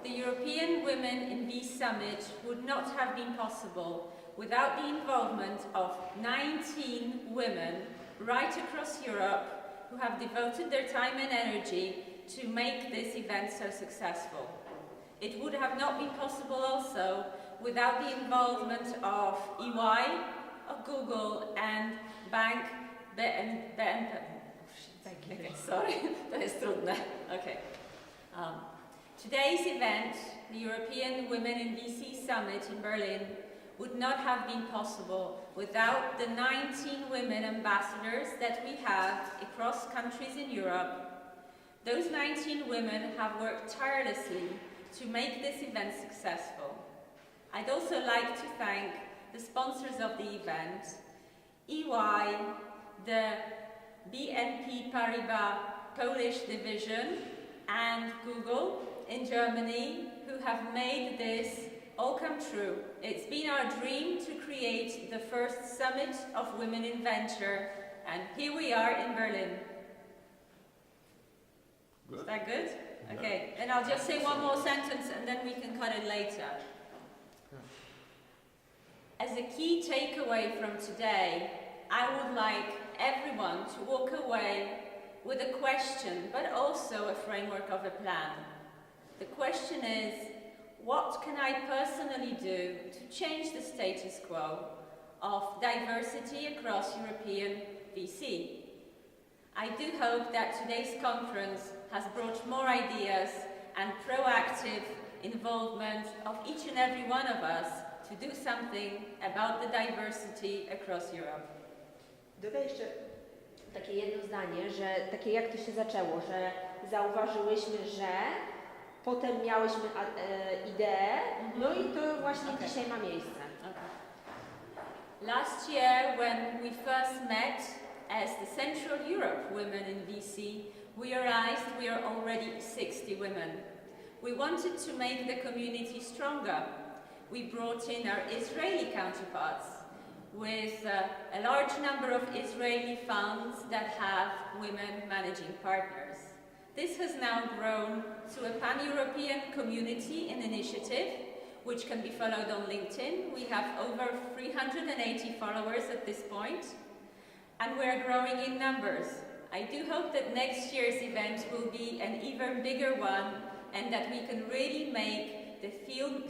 The European Women in VC Summit would not have been possible without the involvement of 19 women right across Europe who have devoted their time and energy to make this event so successful. It would have not been possible also without the involvement of EY, of Google and Bank BNP. Okay, sorry, to jest trudne. Okay. Today's event, the European Women in VC Summit in Berlin, would not have been possible without the 19 women ambassadors that we have across countries in Europe. Those 19 women have worked tirelessly to make this event successful. I'd also like to thank the sponsors of the event, EY, the BNP Paribas Polish division, and Google in Germany, who have made this all come true. It's been our dream to create the first summit of women in venture, and here we are in Berlin. Good. Is that good? Okay, then I'll just say one more sentence and then we can cut it later. As a key takeaway from today, I would like everyone to walk away with a question, but also a framework of a plan. The question is, what can I personally do to change the status quo of diversity across European VC? I do hope that today's conference has brought more ideas and proactive involvement of each and every one of us to do something about the diversity across Europe. Dodaj jeszcze takie jedno zdanie, że takie jak to się zaczęło, że zauważyłyśmy, że potem miałyśmy ideę, no i to właśnie dzisiaj ma miejsce. Last year, when we first met as the Central Europe Women in VC, we realized we are already 60 women. We wanted to make the community stronger. We brought in our Israeli counterparts with a large number of Israeli funds that have women managing partners. This has now grown to a pan-European community and initiative, which can be followed on LinkedIn. We have over 380 followers at this point, and we're growing in numbers. I do hope that next year's event will be an even bigger one, and that we can really make the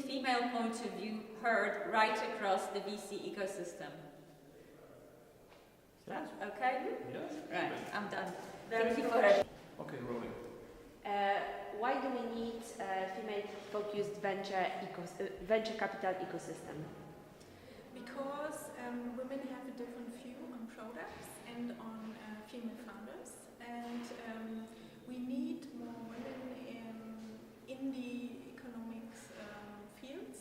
female point of view heard right across the VC ecosystem. Okay? Yes. Right, I'm done. Thank you for Okay, rolling. Why do we need a female-focused venture capital ecosystem? Because women have a different view on products and on female founders, and we need more women in the economics fields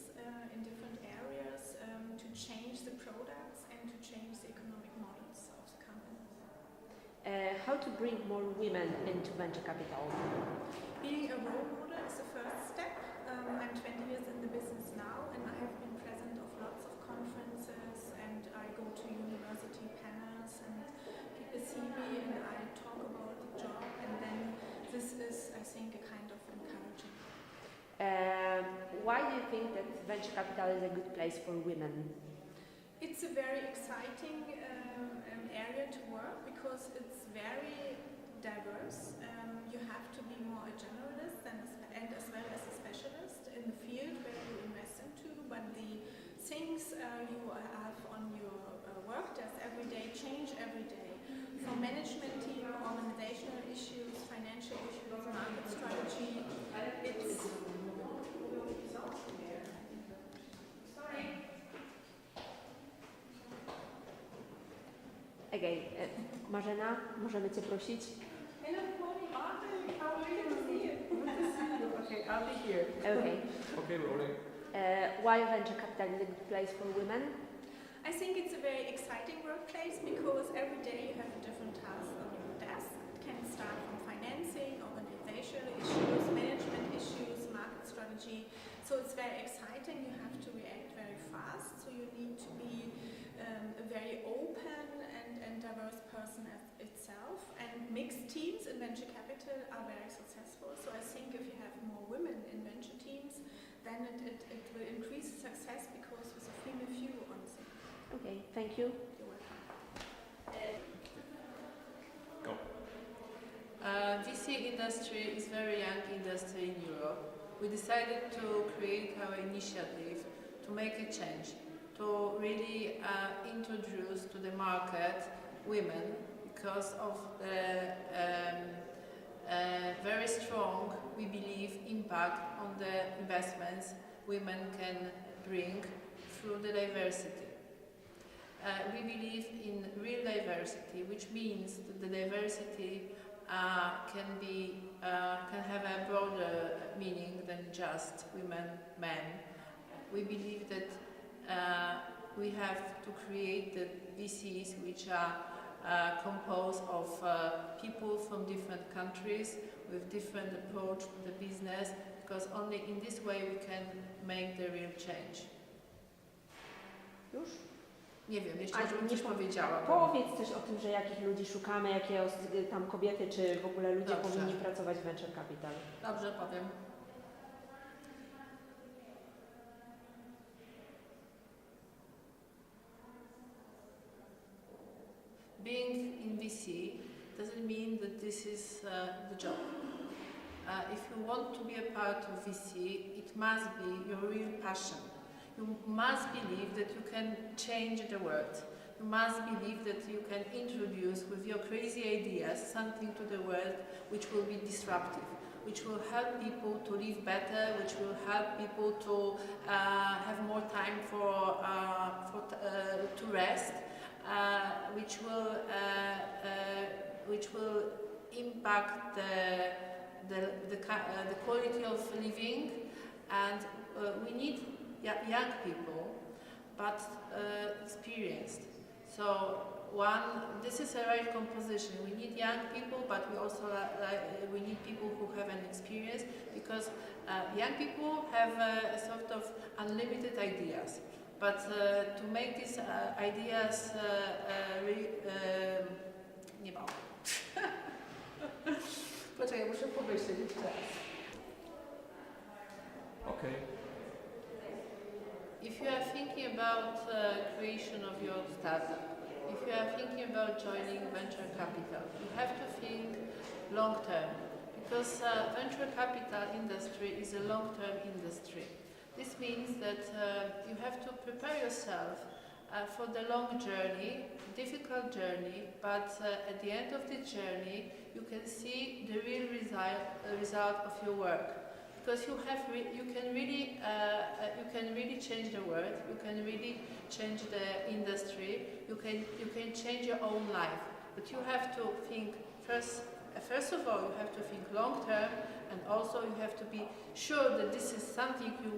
in different areas to change the products and to change the economic models of the company. How to bring more women into venture capital? Being a role model is the first step. I'm 20 years in the business now, and I have been present of lots of conferences, and I go to university panels, and people see me and I talk about the job, and then this is, I think, a kind of encouraging. Why do you think that venture capital is a good place for women? It's a very exciting area to work because it's very diverse. You have to be more a generalist and as well as a specialist in the field where you invest into, but the things you have on your work desk every day change every day. From management team, organizational issues, financial issues, market strategy, it's Okay, Marzena, możemy Cię prosić? Hello, Martin. How are you? Good to see you. Okay, I'll be here. Okay. Okay, rolling. Why venture capital is a good place for women? I think it's a very exciting workplace because every day you have a different task on your desk. It can start from financing, organizational issues, management issues, market strategy. So it's very exciting. You have to react very fast. So you need to be a very open and diverse person itself. And mixed teams in venture capital are very successful. So I think if you have more women in venture teams, then it will increase success because with a female view on things. Okay, thank you. You're welcome. Go. VC industry is very young industry in Europe. We decided to create our initiative to make a change, to really introduce to the market women because of the very strong, we believe, impact on the investments women can bring through the diversity. We believe in real diversity, which means that the diversity can have a broader meaning than just women, men. We believe that we have to create the VCs which are composed of people from different countries with different approach to the business, because only in this way we can make the real change. Już? Nie wiem, jeszcze żebym coś powiedziała. Powiedz coś o tym, że jakich ludzi szukamy, jakie tam kobiety, czy w ogóle ludzie Dobrze. powinni pracować w venture capital. Dobrze, powiem. Being in VC doesn't mean that this is the job. if you want to be a part of VC, it must be your real passion. You must believe that you can change the world. You must believe that you can introduce with your crazy ideas something to the world which will be disruptive, which will help people to live better, which will help people to have more time to rest, which will impact the quality of living. And we need young people, but experienced. So this is a right composition. We need young people, but we also we need people who have an experience, because young people have sort of unlimited ideas. But to make these ideas nie mam. Poczekaj, muszę pomyśleć jeszcze raz. Okay. If you are thinking about creation of your startup, if you are thinking about joining venture capital, you have to think long term, because venture capital industry is a long-term industry. This means that you have to prepare yourself for the long journey, difficult journey, but at the end of the journey you can see the real result of your work. Because you can really change the world, you can really change the industry, you can change your own life. But you have to think first of all, you have to think long term, and also you have to be sure that this is something you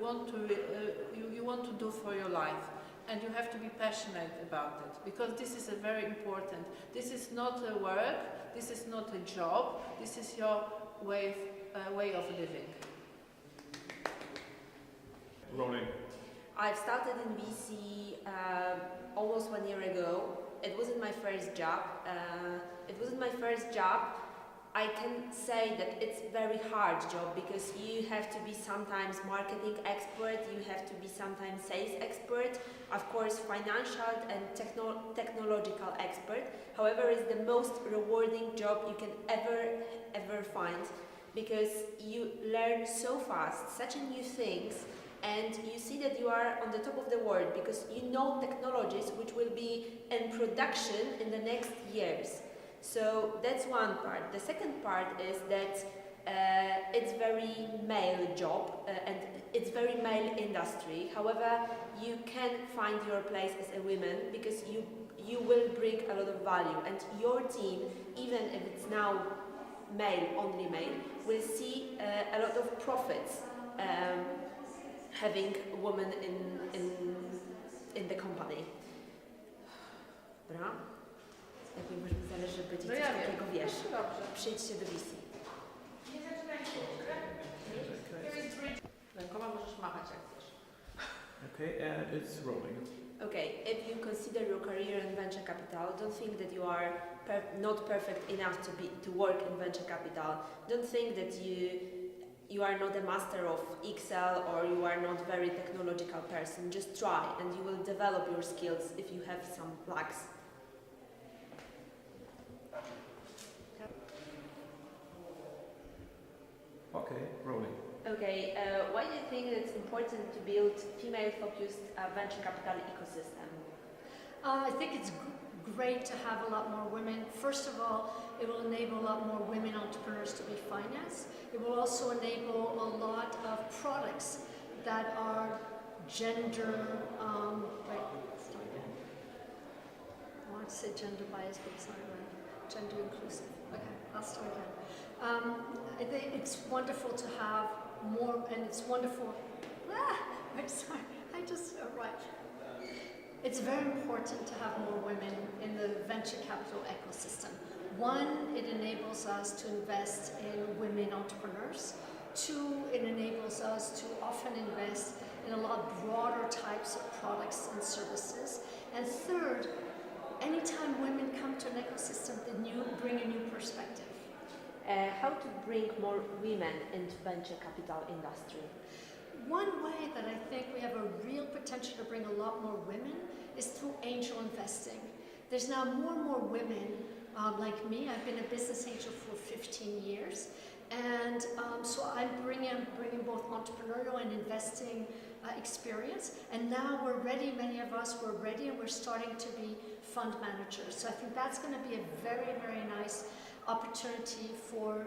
want to do for your life, and you have to be passionate about it, because this is a very important. This is not a work, this is not a job, this is your way of living. Rolling. I've started in VC almost 1 year ago. It wasn't my first job. I can say that it's a very hard job, because you have to be sometimes marketing expert, you have to be sometimes sales expert, of course financial and technological expert. However, it's the most rewarding job you can ever find, because you learn so fast, such new things, and you see that you are on the top of the world, because you know technologies which will be in production in the next years. So that's one part. The second part is that it's very male job and it's very male industry. However, you can find your place as a woman, because you will bring a lot of value, and your team, even if it's now only male, will see a lot of profits having a woman in the company. Dobra? Jakby może mi zależy, żeby ci coś takiego, wiesz, przyjdźcie do VC. Nie zaczynajcie jeszcze. Rękoma możesz machać jak chcesz. Okay, and it's rolling. Okay, if you consider your career in venture capital, don't think that you are not perfect enough to work in venture capital. Don't think that you are not a master of Excel, or you are not very technological person. Just try, and you will develop your skills if you have some lacks. Okay, rolling. Okay, why do you think it's important to build female-focused venture capital ecosystem? I think it's great to have a lot more women. First of all, it will enable a lot more women entrepreneurs to be financed. It will also enable a lot of products that are gender, start again. I want to say gender biased, but it's not right. Gender inclusive. Okay, I'll start again. I think it's wonderful to have more, and it's wonderful. I'm sorry, right. It's very important to have more women in the venture capital ecosystem. One, it enables us to invest in women entrepreneurs. Two, it enables us to often invest in a lot broader types of products and services. And third, anytime women come to an ecosystem, they bring a new perspective. How to bring more women into venture capital industry? One way that I think we have a real potential to bring a lot more women is through angel investing. There's now more and more women like me. I've been a business angel for 15 years, And so I'm bringing both entrepreneurial and investing experience. And now we're ready, many of us were ready, and we're starting to be fund managers. So I think that's going to be a very, very nice opportunity for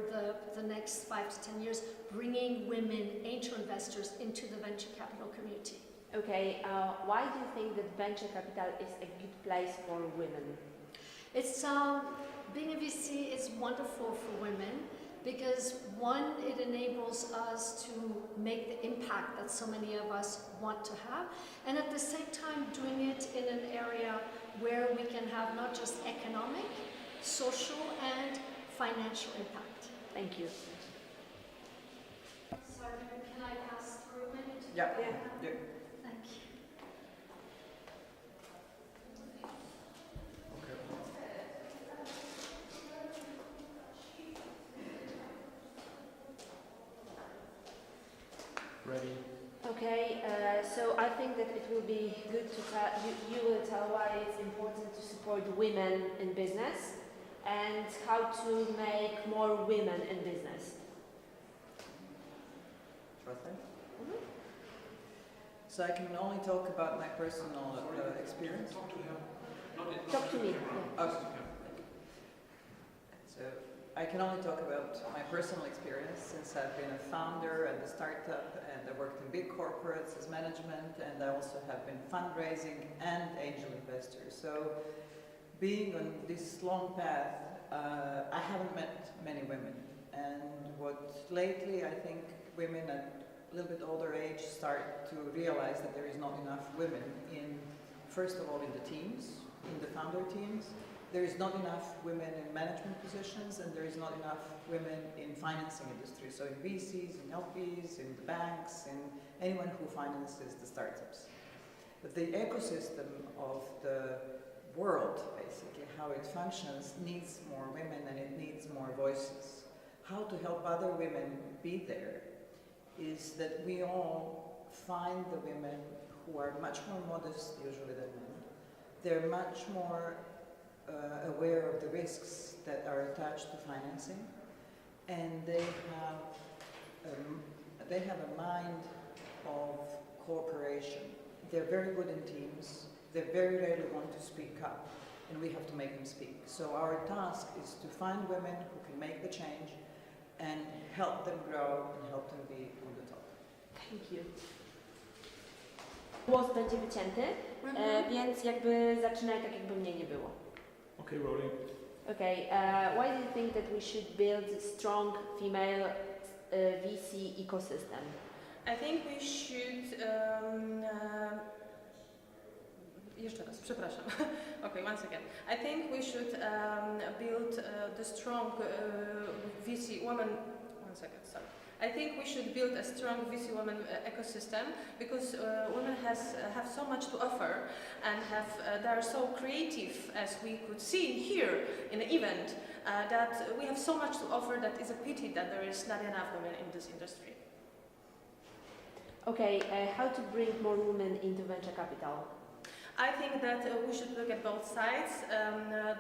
the next 5 to 10 years, bringing women, angel investors into the venture capital community. Okay, why do you think that venture capital is a good place for women? It's being a VC is wonderful for women because one, it enables us to make the impact that so many of us want to have, and at the same time doing it in an area where we can have not just economic, social and financial impact. Thank you. Sorry, can I pass through a minute? Yeah. Thank you. Ready. Okay, so I think that it will be good to tell, you will tell why it's important to support women in business and how to make more women in business. So I can only talk about my personal experience. Talk to him. Talk to me. Okay. So I can only talk about my personal experience since I've been a founder at the startup, and I worked in big corporates as management, and I also have been fundraising and angel investor. So being on this long path, I haven't met many women, and what lately I think women at a little bit older age start to realize that there is not enough women in, first of all, in the teams, in the founder teams. There is not enough women in management positions, and there is not enough women in financing industry. So in VCs, in LPs, in the banks, in anyone who finances the startups. But the ecosystem of the world, basically, how it functions, needs more women and it needs more voices. How to help other women be there is that we all find the women who are much more modest usually than men. They're much more aware of the risks that are attached to financing, and they have a mind of cooperation. They're very good in teams. They very rarely want to speak up, and we have to make them speak. So our task is to find women who can make the change and help them grow and help them be on the top. Thank you. Głos będzie wycięty, więc jakby zaczynaj tak, jakby mnie nie było. Okay, rolling. Okay, why do you think that we should build a strong female VC ecosystem? I think we should jeszcze raz, przepraszam. Okay, once again. I think we should build the strong VC woman. One second, sorry. I think we should build a strong VC women ecosystem because women have so much to offer and they are so creative, as we could see here in the event, that we have so much to offer that is a pity that there is not enough women in this industry. Okay, how to bring more women into venture capital? I think that we should look at both sides.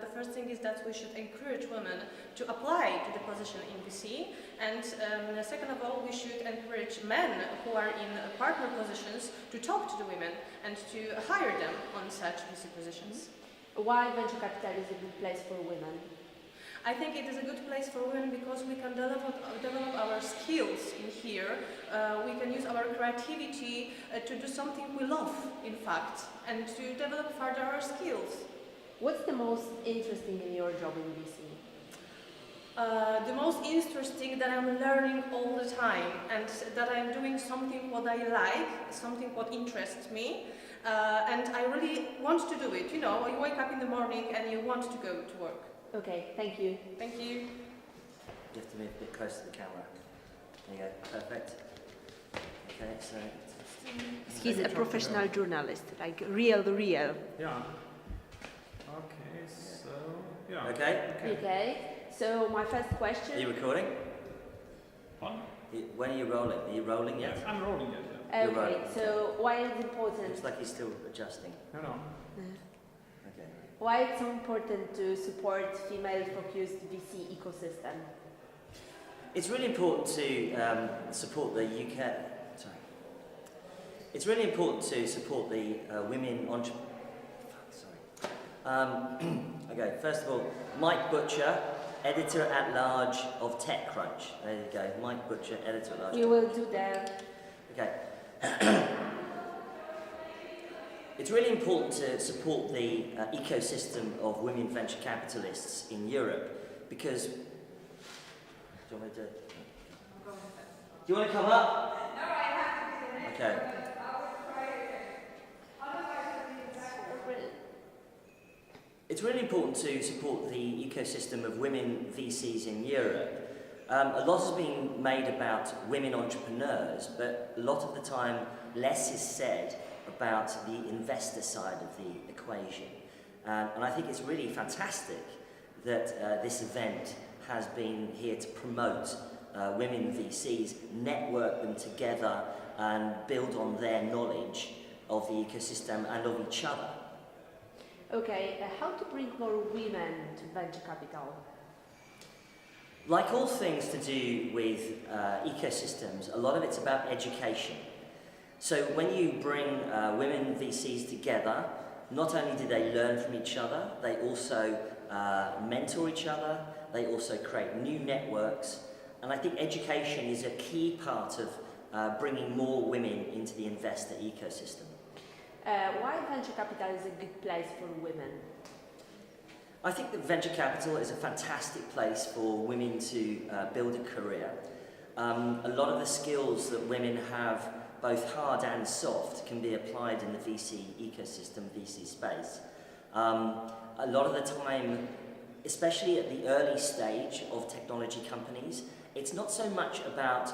The first thing is that we should encourage women to apply to the position in VC, and second of all, we should encourage men who are in partner positions to talk to the women and to hire them on such VC positions. Why venture capital is a good place for women? I think it is a good place for women because we can develop our skills in here. We can use our creativity to do something we love, in fact, and to develop further our skills. What's the most interesting in your job in VC? The most interesting that I'm learning all the time and that I'm doing something what I like, something what interests me, and I really want to do it. You know, you wake up in the morning and you want to go to work. Okay, thank you. Thank you. You have to move a bit closer to the camera. There you go, perfect. Okay, so... He's a professional journalist, like real. Yeah. Okay, so... Yeah. Okay. So my first question... Are you recording? What? When are you rolling? Are you rolling yet? Yes, I'm rolling yet, yeah. You're Okay, rolling. so why is it important? Looks like he's still adjusting. No. Okay. Why it's so important to support female-focused VC ecosystem? It's really important to support the UK. Sorry. It's really important to support the women entrepreneurs. Okay, first of all, Mike Butcher, editor-at-large of TechCrunch. There you go, Mike Butcher, editor-at-large. We will do that. Okay. It's really important to support the ecosystem of women venture capitalists in Europe because... Do you want me to... Do you want to come up? No, I have to. Okay. It's really important to support the ecosystem of women VCs in Europe. A lot has been made about women entrepreneurs, but a lot of the time less is said about the investor side of the equation. And I think it's really fantastic that this event has been here to promote women VCs, network them together and build on their knowledge of the ecosystem and of each other. Okay, how to bring more women to venture capital? Like all things to do with ecosystems, a lot of it's about education. So when you bring women VCs together, not only do they learn from each other, they also mentor each other, they also create new networks, and I think education is a key part of bringing more women into the investor ecosystem. Why venture capital is a good place for women? I think that venture capital is a fantastic place for women to build a career. A lot of the skills that women have, both hard and soft, can be applied in the VC ecosystem, VC space. A lot of the time, especially at the early stage of technology companies, it's not so much about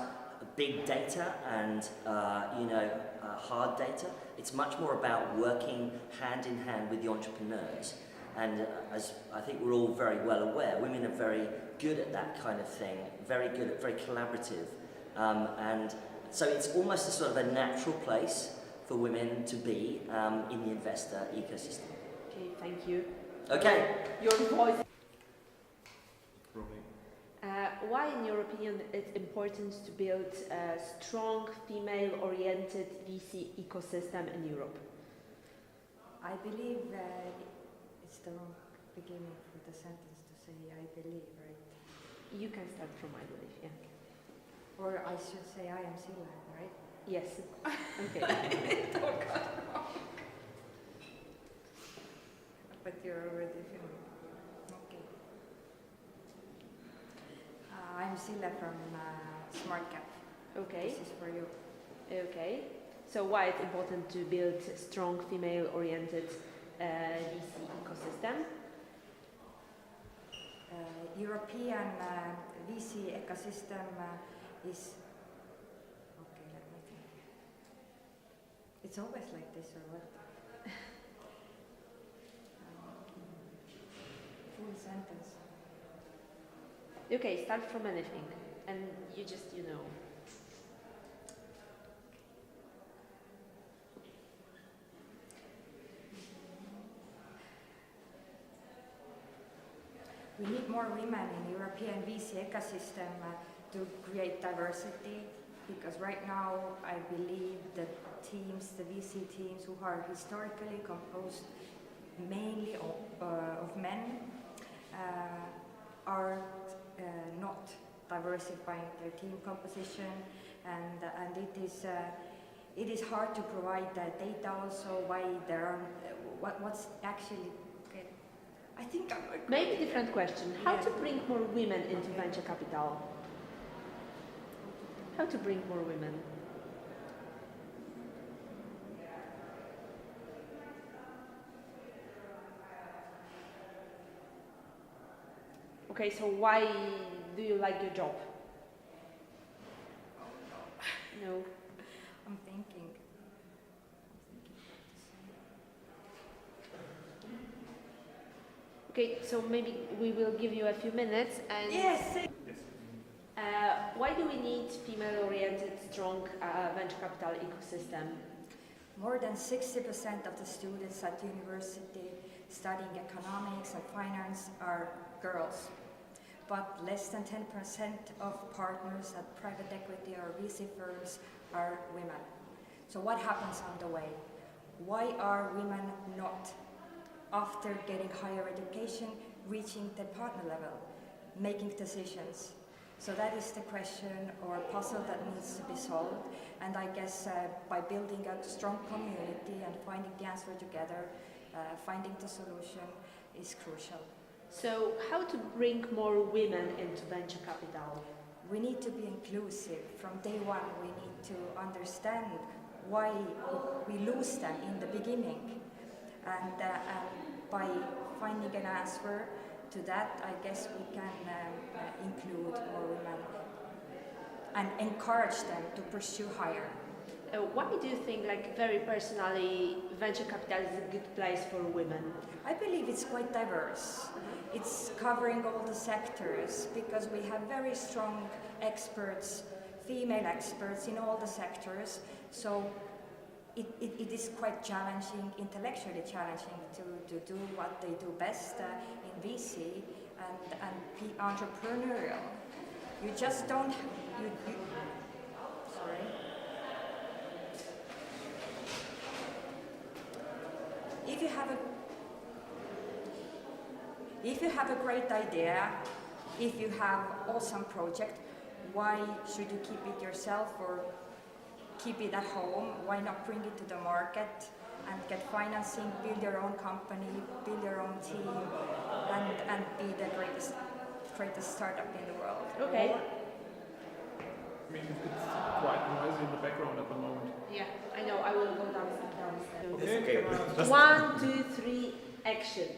big data and hard data. It's much more about working hand in hand with the entrepreneurs. And as I think we're all very well aware, women are very good at that kind of thing, very collaborative. And so it's almost a sort of a natural place for women to be in the investor ecosystem. Okay, thank you. Okay. Your voice. Why, in your opinion, it's important to build a strong female-oriented VC ecosystem in Europe? I believe it's the wrong beginning for the sentence to say I believe, right? You can start from I believe, yeah. Or I should say I am Silla, right? Yes. Okay. Oh God. But you're already filming. Okay. I'm Silla from SmartCap. Okay. This is for you. Okay. So why it's important to build a strong female-oriented VC ecosystem? European VC ecosystem is... Okay, let me think. It's always like this or what? Full sentence. Okay, start from anything, and you just, We need more women in European VC ecosystem to create diversity, because right now I believe the teams, the VC teams who are historically composed mainly of men are not diversifying their team composition, and it is hard to provide data also why there are what's actually okay. I think I'm maybe different question. How to bring more women into venture capital? How to bring more women? Okay, so why do you like your job? No. I'm thinking. Okay, so maybe we will give you a few minutes and... Yes! Why do we need female-oriented, strong venture capital ecosystem? More than 60% of the students at university studying economics and finance are girls. but less than 10% of partners at private equity or VC firms are women. So what happens on the way? Why are women not, after getting higher education, reaching the partner level, making decisions? So that is the question or puzzle that needs to be solved. And I guess by building a strong community and finding the answer together, finding the solution is crucial. So how to bring more women into venture capital? We need to be inclusive. From day one, we need to understand why we lose them in the beginning. And by finding an answer to that, I guess we can include more women and encourage them to pursue higher. Why do you think, like very personally, venture capital is a good place for women? I believe it's quite diverse. It's covering all the sectors because we have very strong experts, female experts in all the sectors. So it is quite challenging, intellectually challenging to do what they do best in VC and be entrepreneurial. You just don't, sorry. If you have a great idea, if you have awesome project, why should you keep it yourself or keep it at home? Why not bring it to the market and get financing, build your own company, build your own team, and be the greatest startup in the world? Okay. I mean, it's quite noisy in the background at the moment. Yeah, I know. I will go downstairs. Okay. 1, 2, 3, action.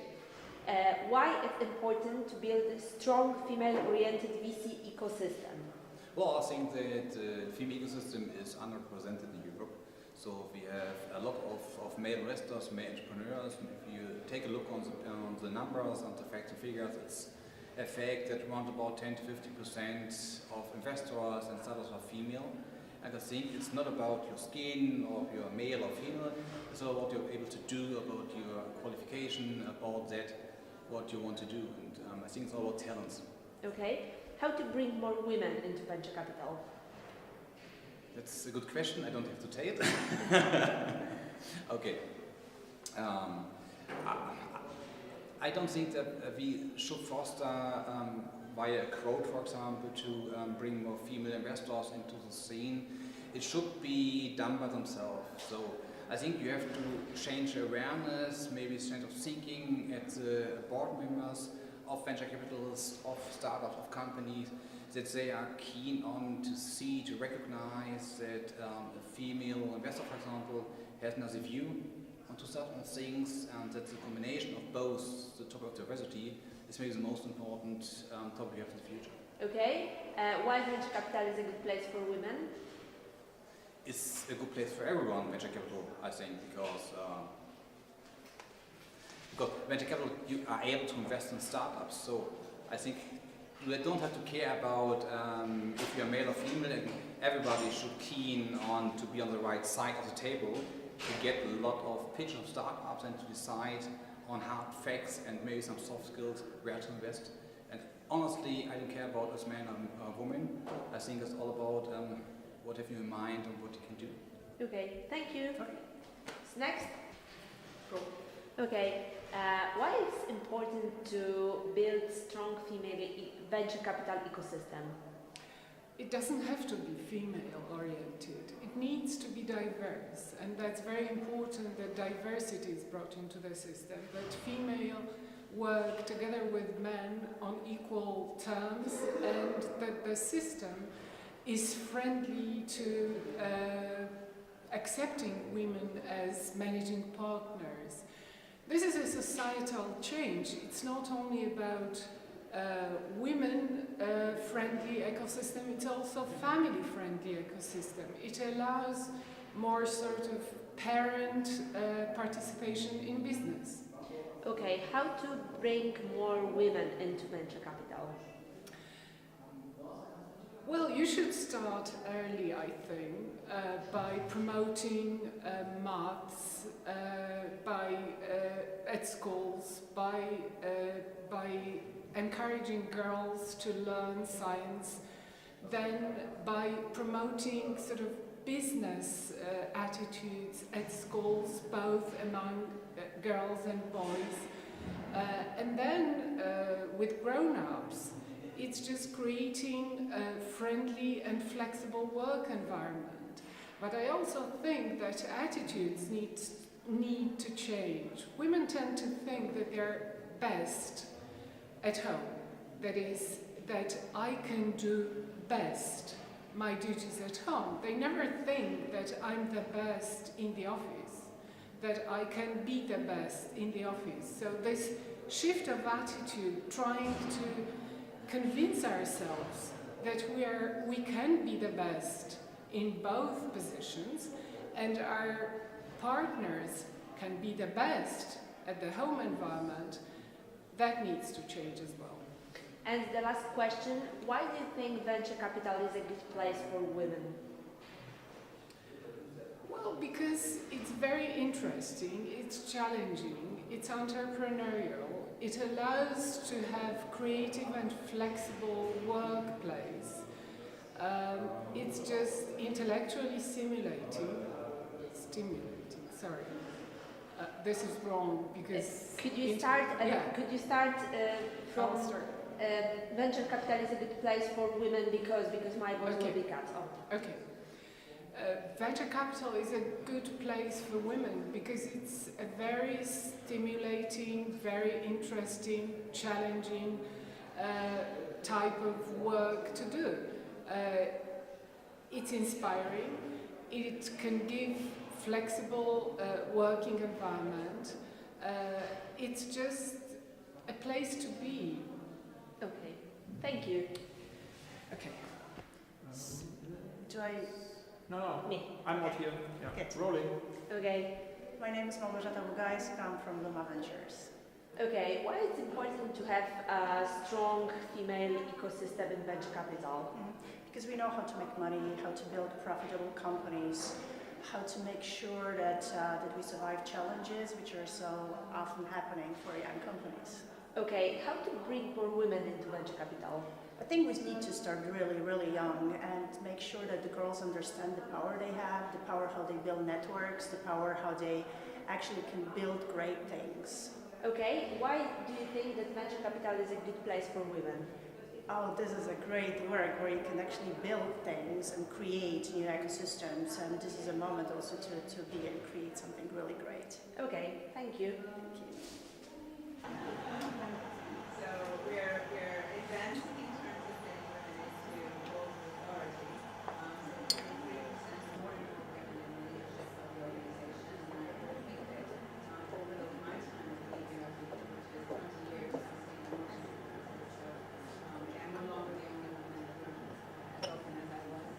Why it's important to build a strong female-oriented VC ecosystem? Well, I think that the female ecosystem is underrepresented in Europe. So we have a lot of male investors, male entrepreneurs. If you take a look on the numbers and the facts and figures, it's a fact that around about 10 to 50% of investors and startups are female. And I think it's not about your skin or if you're male or female. It's all about what you're able to do, about your qualification, about that, what you want to do. And I think it's all about talents. Okay. How to bring more women into venture capital? That's a good question. I don't have to tell it. Okay. I don't think that we should foster via a quote, for example, to bring more female investors into the scene. It should be done by themselves. So I think you have to change awareness, maybe change of thinking at the board members of venture capitalists, of startups, of companies, that they are keen on to see, to recognize that a female investor, for example, has another view onto certain things, and that the combination of both the topic of diversity is maybe the most important topic we have in the future. Okay, why venture capital is a good place for women? It's a good place for everyone, venture capital, I think, because venture capital, you are able to invest in startups. So I think you don't have to care about if you're male or female, and everybody should keen on to be on the right side of the table to get a lot of pitches of startups and to decide on hard facts and maybe some soft skills where to invest. And honestly, I don't care about as man or woman. I think it's all about what have you in mind and what you can do. Okay, thank you. Okay. Next. Cool. Okay, why it's important to build strong female venture capital ecosystem? It doesn't have to be female oriented. It needs to be diverse, and that's very important that diversity is brought into the system, that female work together with men on equal terms, and that the system is friendly to accepting women as managing partners. This is a societal change. It's not only about women-friendly ecosystem, it's also family-friendly ecosystem. It allows more sort of parent participation in business. Okay, how to bring more women into venture capital? Well, you should start early, I think, by promoting maths, by at schools by encouraging girls to learn science, then by promoting sort of business attitudes at schools, both among girls and boys. And then with grown-ups, it's just creating a friendly and flexible work environment. But I also think that attitudes need to change. Women tend to think that they're best at home. That is, that I can do best my duties at home. They never think that I'm the best in the office, that I can be the best in the office. So this shift of attitude, trying to convince ourselves that we can be the best in both positions, and our partners can be the best at the home environment, that needs to change as well. And the last question, why do you think venture capital is a good place for women? Well, because it's very interesting, it's challenging, it's entrepreneurial, it allows to have creative and flexible workplace. It's just intellectually stimulating, sorry. This is wrong because... Could you start from venture capital is a good place for women because my voice will be cut off. Okay. Venture capital is a good place for women because it's a very stimulating, very interesting, challenging type of work to do. It's inspiring. It can give flexible working environment. It's just a place to be. Okay, thank you. Okay. No, Me. I'm not here. Yeah. Good. Rolling. Okay. My name is Małgorzata Bugajska, I'm from Luma Ventures. Okay, why it's important to have a strong female ecosystem in venture capital? Because we know how to make money, how to build profitable companies, how to make sure that we survive challenges which are so often happening for young companies. Okay, how to bring more women into venture capital? I think we need to start really, really young and make sure that the girls understand the power they have, the power how they build networks, the power how they actually can build great things. Okay, why do you think that venture capital is a good place for women? Oh, this is a great work where you can actually build things and create new ecosystems, and this is a moment also to be and create something really great. Okay, thank you. Thank you. So we're advancing in terms of getting women into local authority. 3% more and more women in leadership of the organization, and I think that over my time of leading our group, which is 20 years, since the emotion. I'm no longer the only woman in the group, as often as I was.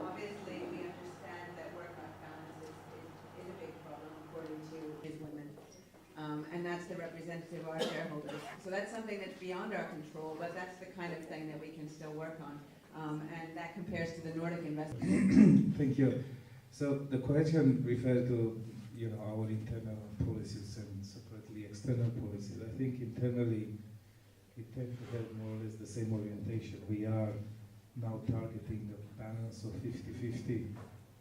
Obviously, we understand that work-life balance is a big problem according to women. And that's the representative of our shareholders. So that's something that's beyond our control, but that's the kind of thing that we can still work on. And that compares to the Nordic investment. Thank you. So the question referred to, our internal policies and separately external policies. I think internally we tend to have more or less the same orientation. We are now targeting a balance of 50-50.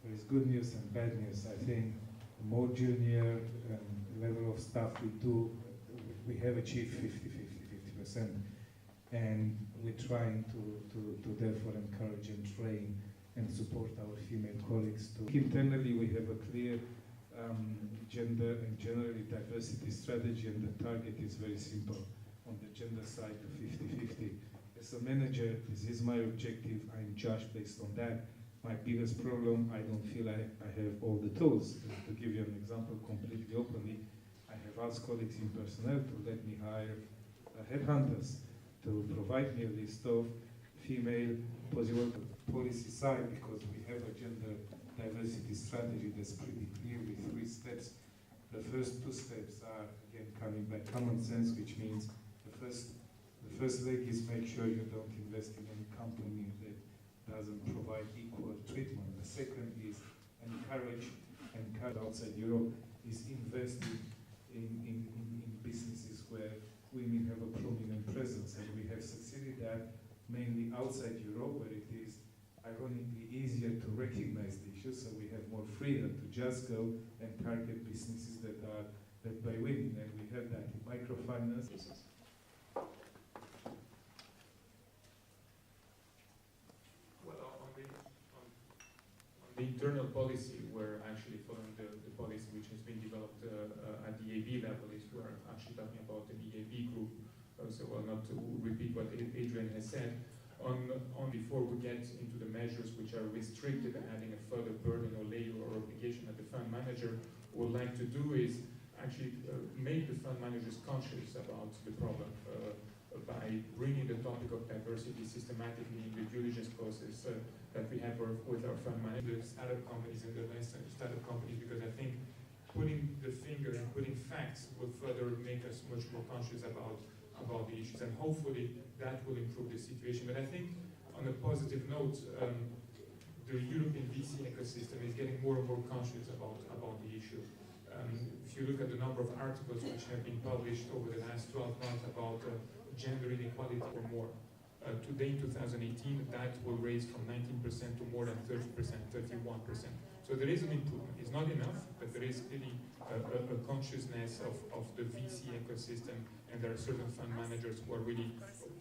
There is good news and bad news. I think the more junior level of stuff we do, we have achieved 50%. And we're trying to therefore encourage and train and support our female colleagues too. Internally we have a clear gender and generally diversity strategy, and the target is very simple. On the gender side to 50-50. As a manager, this is my objective. I'm judged based on that. My biggest problem, I don't feel I have all the tools. To give you an example completely openly, I have asked colleagues in personnel to let me hire headhunters to provide me a list of female possible policy side, because we have a gender diversity strategy that's pretty clear with 3 steps. The first 2 steps are, again, coming by common sense, which means the first leg is make sure you don't invest in any company that doesn't provide equal treatment. The second is encourage outside Europe, is invest women have a prominent presence, and we have succeeded that mainly outside Europe, where it is ironically easier to recognize the issues, so we have more freedom to just go and target businesses that are led by women, and we have that in microfinance. The internal policy, we're actually following the policy which has been developed at the EIB level. Is we're actually talking about an EIB group. So not to repeat what Adrian has said. On before we get into the measures which are restricted and adding a further burden or layer or obligation at the fund manager, what we'd like to do is actually make the fund managers conscious about the problem by bringing the topic of diversity systematically in the due diligence process that we have with our fund managers, startup companies and the less startup companies, because I think putting the finger and putting facts will further make us much more conscious about the issues, and hopefully that will improve the situation. But I think on a positive note, the European VC ecosystem is getting more and more conscious about the issue. If you look at the number of articles which have been published over the last 12 months about gender inequality or more, today in 2018 that will raise from 19% to more than 30%, 31%. So there is an improvement. It's not enough, but there is really a consciousness of the VC ecosystem, and there are certain fund managers who are really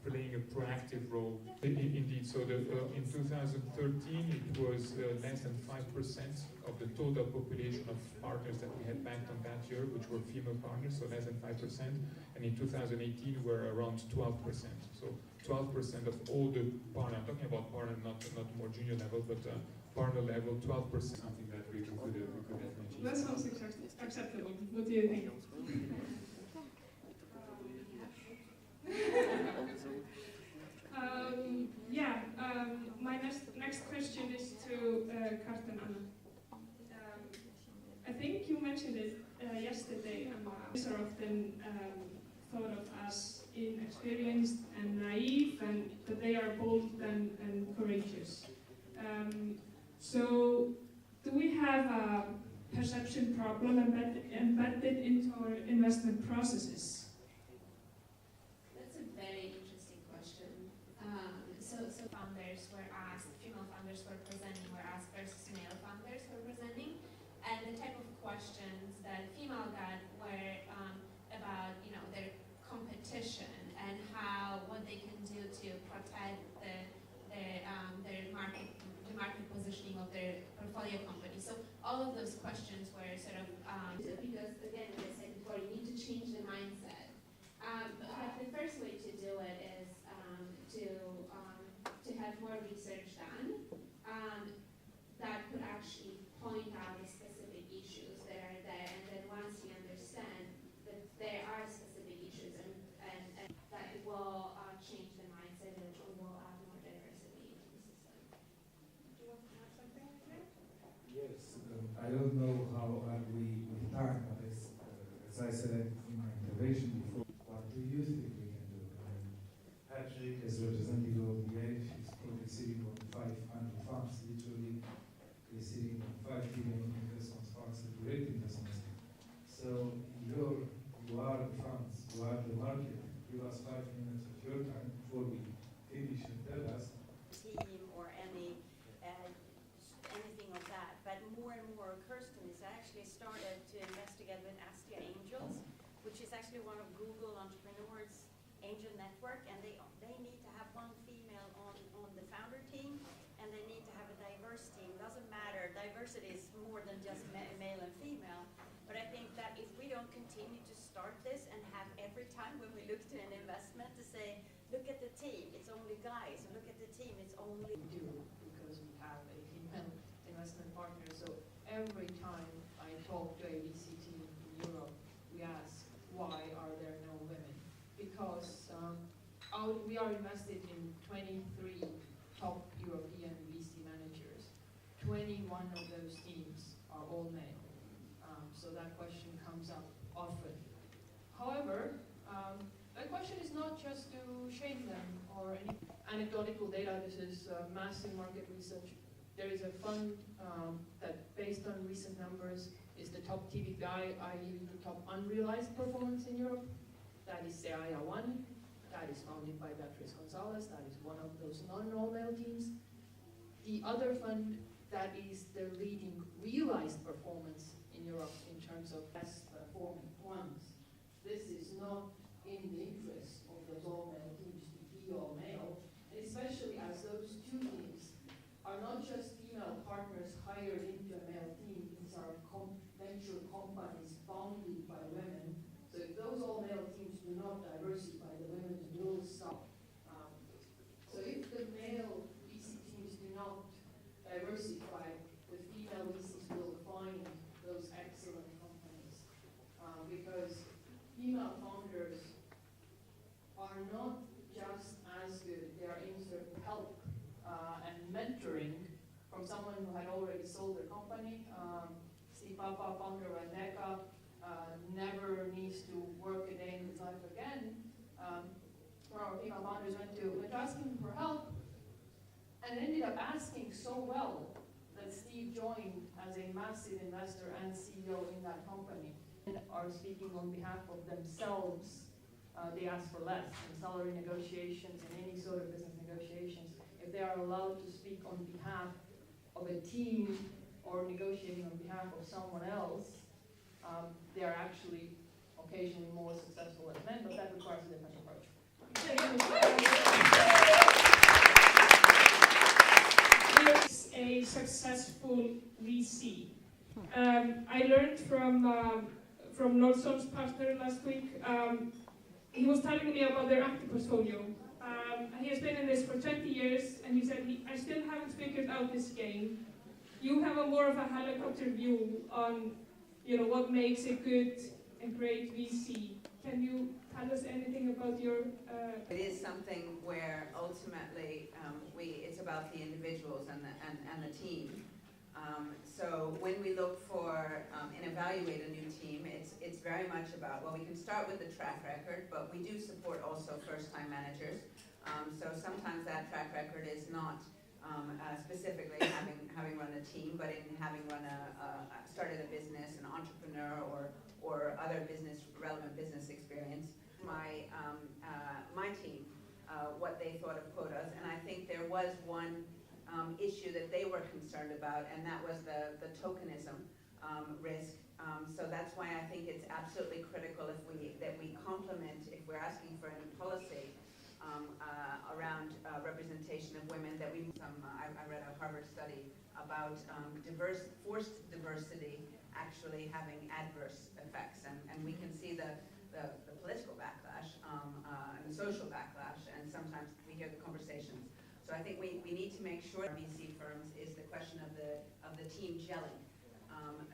playing a proactive role. Indeed, so in 2013 it was less than 5% of the total population of partners that we had backed on that year, which were female partners, so less than 5%. And in 2018 we're around 12%. So 12% of all the partners, I'm talking about partner, not more junior level, but partner level, 12%, something that we could definitely achieve. That sounds acceptable. What do you think? My next question is to Carsten Anna. I think you mentioned it yesterday, Anna. Are often thought of as inexperienced and naive, and that they are bold and courageous. So, do we have a perception problem embedded into our investment processes? That's a very interesting question. So founders were asked, female founders were presenting, were asked versus male founders were presenting, and the type of questions that female got were about, their competition and what they can do to protect their market positioning of their portfolio company. So all of those questions were sort of because again, as I said before, you need to change the mindset. But the first way to do it is to have more research done that could actually point out the specific issues that are there, and then once you understand that there are specific issues, and that it will change the mindset, and it will add more diversity into the system. Do you want to add something like that? Yes, I don't know how are we with time, but as I said in my intervention before, what do you think we can do? Patrick, as representative of the age, is probably sitting on 500 funds, literally he's sitting on 5 billion investment funds and great investments. So you are the funds, you are the market. Give us 5 minutes of your time before we finish and tell us. Team or anything of that, but more and more, Kirsten has actually started to investigate with Astia Angels, which is actually one of Google Entrepreneurs Angel Network, and they need to have one female on the founder team, and they need to have a diverse team. Doesn't matter, diversity is more than just male and female, but I think that if we don't continue to start this and have every time when we look to an investment to say, look at the team, it's only guys, and look at the team, it's only... We do, because we have a female investment partner, so every time I talk to a VC team in Europe, we ask, why are there no women? Because we are invested in 23 top European VC managers. 21 of those teams are all male. So that question comes up often. However, the question is not just to shame them or any anecdotal data. This is massive market research. There is a fund that, based on recent numbers, is the top TVPI, i.e. the top unrealized performance in Europe. That is Seraya One. That is founded by Beatriz Gonzalez. That is one of those non-all male teams. The other fund that is the leading realized performance in Europe in terms of best performing ones. This is not in the interest of those all-male teams to be all-male, especially as those two teams are not just female partners hired into a male team, these are venture companies founded by women. So if those all-male teams do not diversify, the women will stop. So if the male VC teams do not diversify, the female VCs will find those excellent companies. Because female founders are not just as good, they are in certain help and mentoring from someone who had already sold their company. Steve Papa, founder of Adeka, never needs to work a day in his life again. Where our female founders went to asking for help and ended up asking so well that Steve joined as a massive investor and CEO in that company. And are speaking on behalf of themselves. They ask for less in salary negotiations and any sort of business negotiations. If they are allowed to speak on behalf of a team or negotiating on behalf of someone else, they are actually occasionally more successful as men, but that requires a different approach. Here's a successful VC. I learned from Nordson's partner last week. He was telling me about their active portfolio. He has been in this for 20 years, and he said, I still haven't figured out this game. You have a more of a helicopter view on, what makes a good and great VC. Can you tell us anything about your... It is something where ultimately it's about the individuals and the team. So when we look for and evaluate a new team, it's very much about, well, we can start with the track record, but we do support also first-time managers. So sometimes that track record is not specifically having run a team, but in having started a business, an entrepreneur, or other relevant business experience. My team, what they thought of quotas, and I think there was one issue that they were concerned about, and that was the tokenism risk. So that's why I think it's absolutely critical that we complement, if we're asking for any policy around representation of women, that we I read a Harvard study about forced diversity actually having adverse effects, and we can see the political backlash and the social backlash, and sometimes we hear the conversations. So I think we need to make sure VC firms is the question of the team gelling.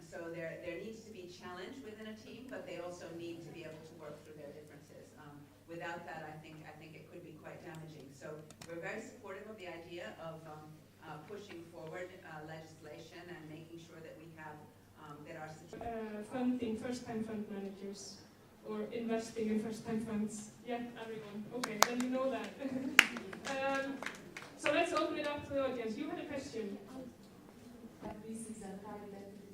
So there needs to be challenge within a team, but they also need to be able to work through their differences. Without that, I think it could be quite damaging. So we're very supportive of the idea of pushing forward legislation and making sure that we have that our funding first-time fund managers or investing in first-time funds. Yeah, everyone. Okay, then you know that. So let's open it up to the audience. You had a question. This is a private equity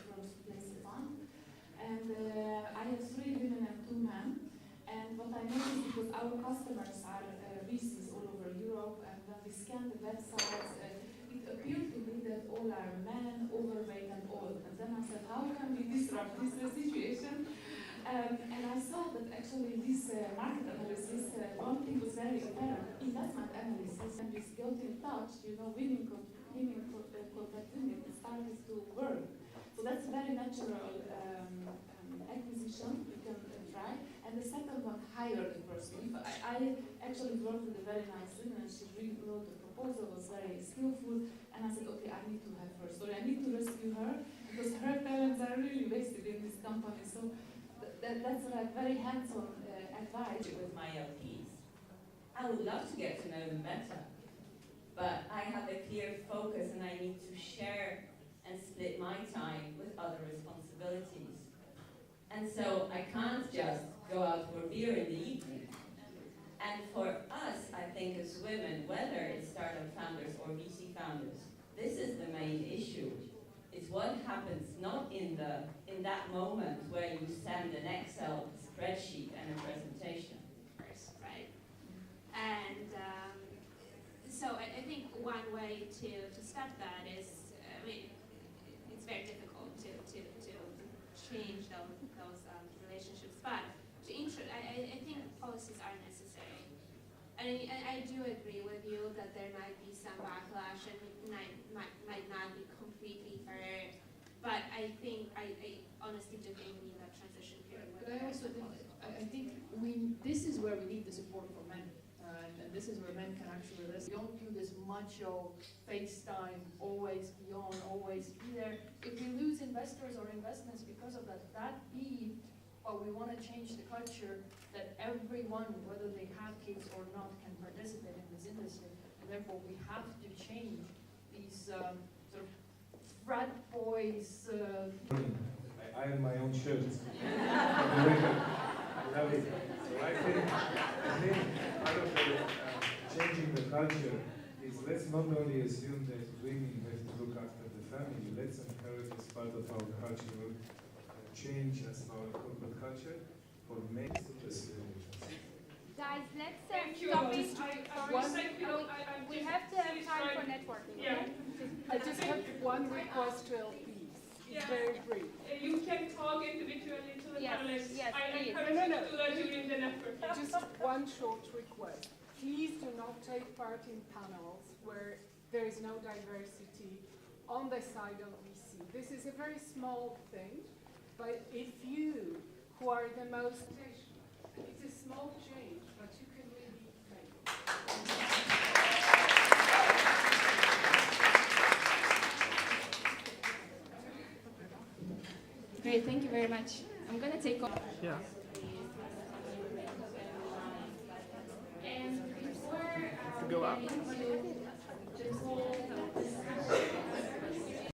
place fund, and I have 3 women and 2 men. And what I noticed, because our customers are VCs all over Europe, and when we scan the websites, it appeared to me that all are men, overweight and old. And then I said, how can we disrupt this situation? And I saw that actually this market analysis, one thing was very apparent, investment analysis, and we got in touch, women contact women and started to work. So that's a very natural acquisition you can try. And the second one, hire the person. I actually worked with a very nice woman, and she wrote the proposal, was very skillful, and I said, okay, I need to have her. So I need to rescue her, because her talents are really wasted in this company. So that's like very hands-on advice. With my LPs, I would love to get to know them better, but I have a clear focus and I need to share and split my time with other responsibilities. And so I can't just go out for beer in the evening. And for us, I think as women, whether it's startup founders or VC founders, this is the main issue. It's what happens not in that moment where you send an Excel spreadsheet and a presentation. so I think one way to stop that is, I mean, it's very difficult to change those relationships, but I think policies are necessary. And I do agree with you that there might be some backlash and might not be completely fair, but I honestly do think we need that transition period. But I also think this is where we need the support for men. And this is where men can actually listen. We don't do this macho FaceTime, always be on, always be there. If we lose investors or investments because of that, but we want to change the culture that everyone, whether they have kids or not, can participate in this industry. And therefore, we have to change these sort of frat boys. I iron my own shirts. I love it. So I think part of changing the culture is let's not only assume that women have to look after the family, let's encourage as part of our cultural change as our corporate culture for men to pursue. Guys, let's Thank you. stop it. We have to have time for networking. Yeah. I just have one request to LPs. It's very brief. You can talk individually to the panelists. Yes, I please. encourage you to do that during the network. Just one short request. Please do not take part in panels where there is no diversity on the side of VC. This is a very small thing, but if you, who are the most, it's a small change, but you can really make it. Great, thank you very much. I'm going to take off. Yeah. And before To go up. the whole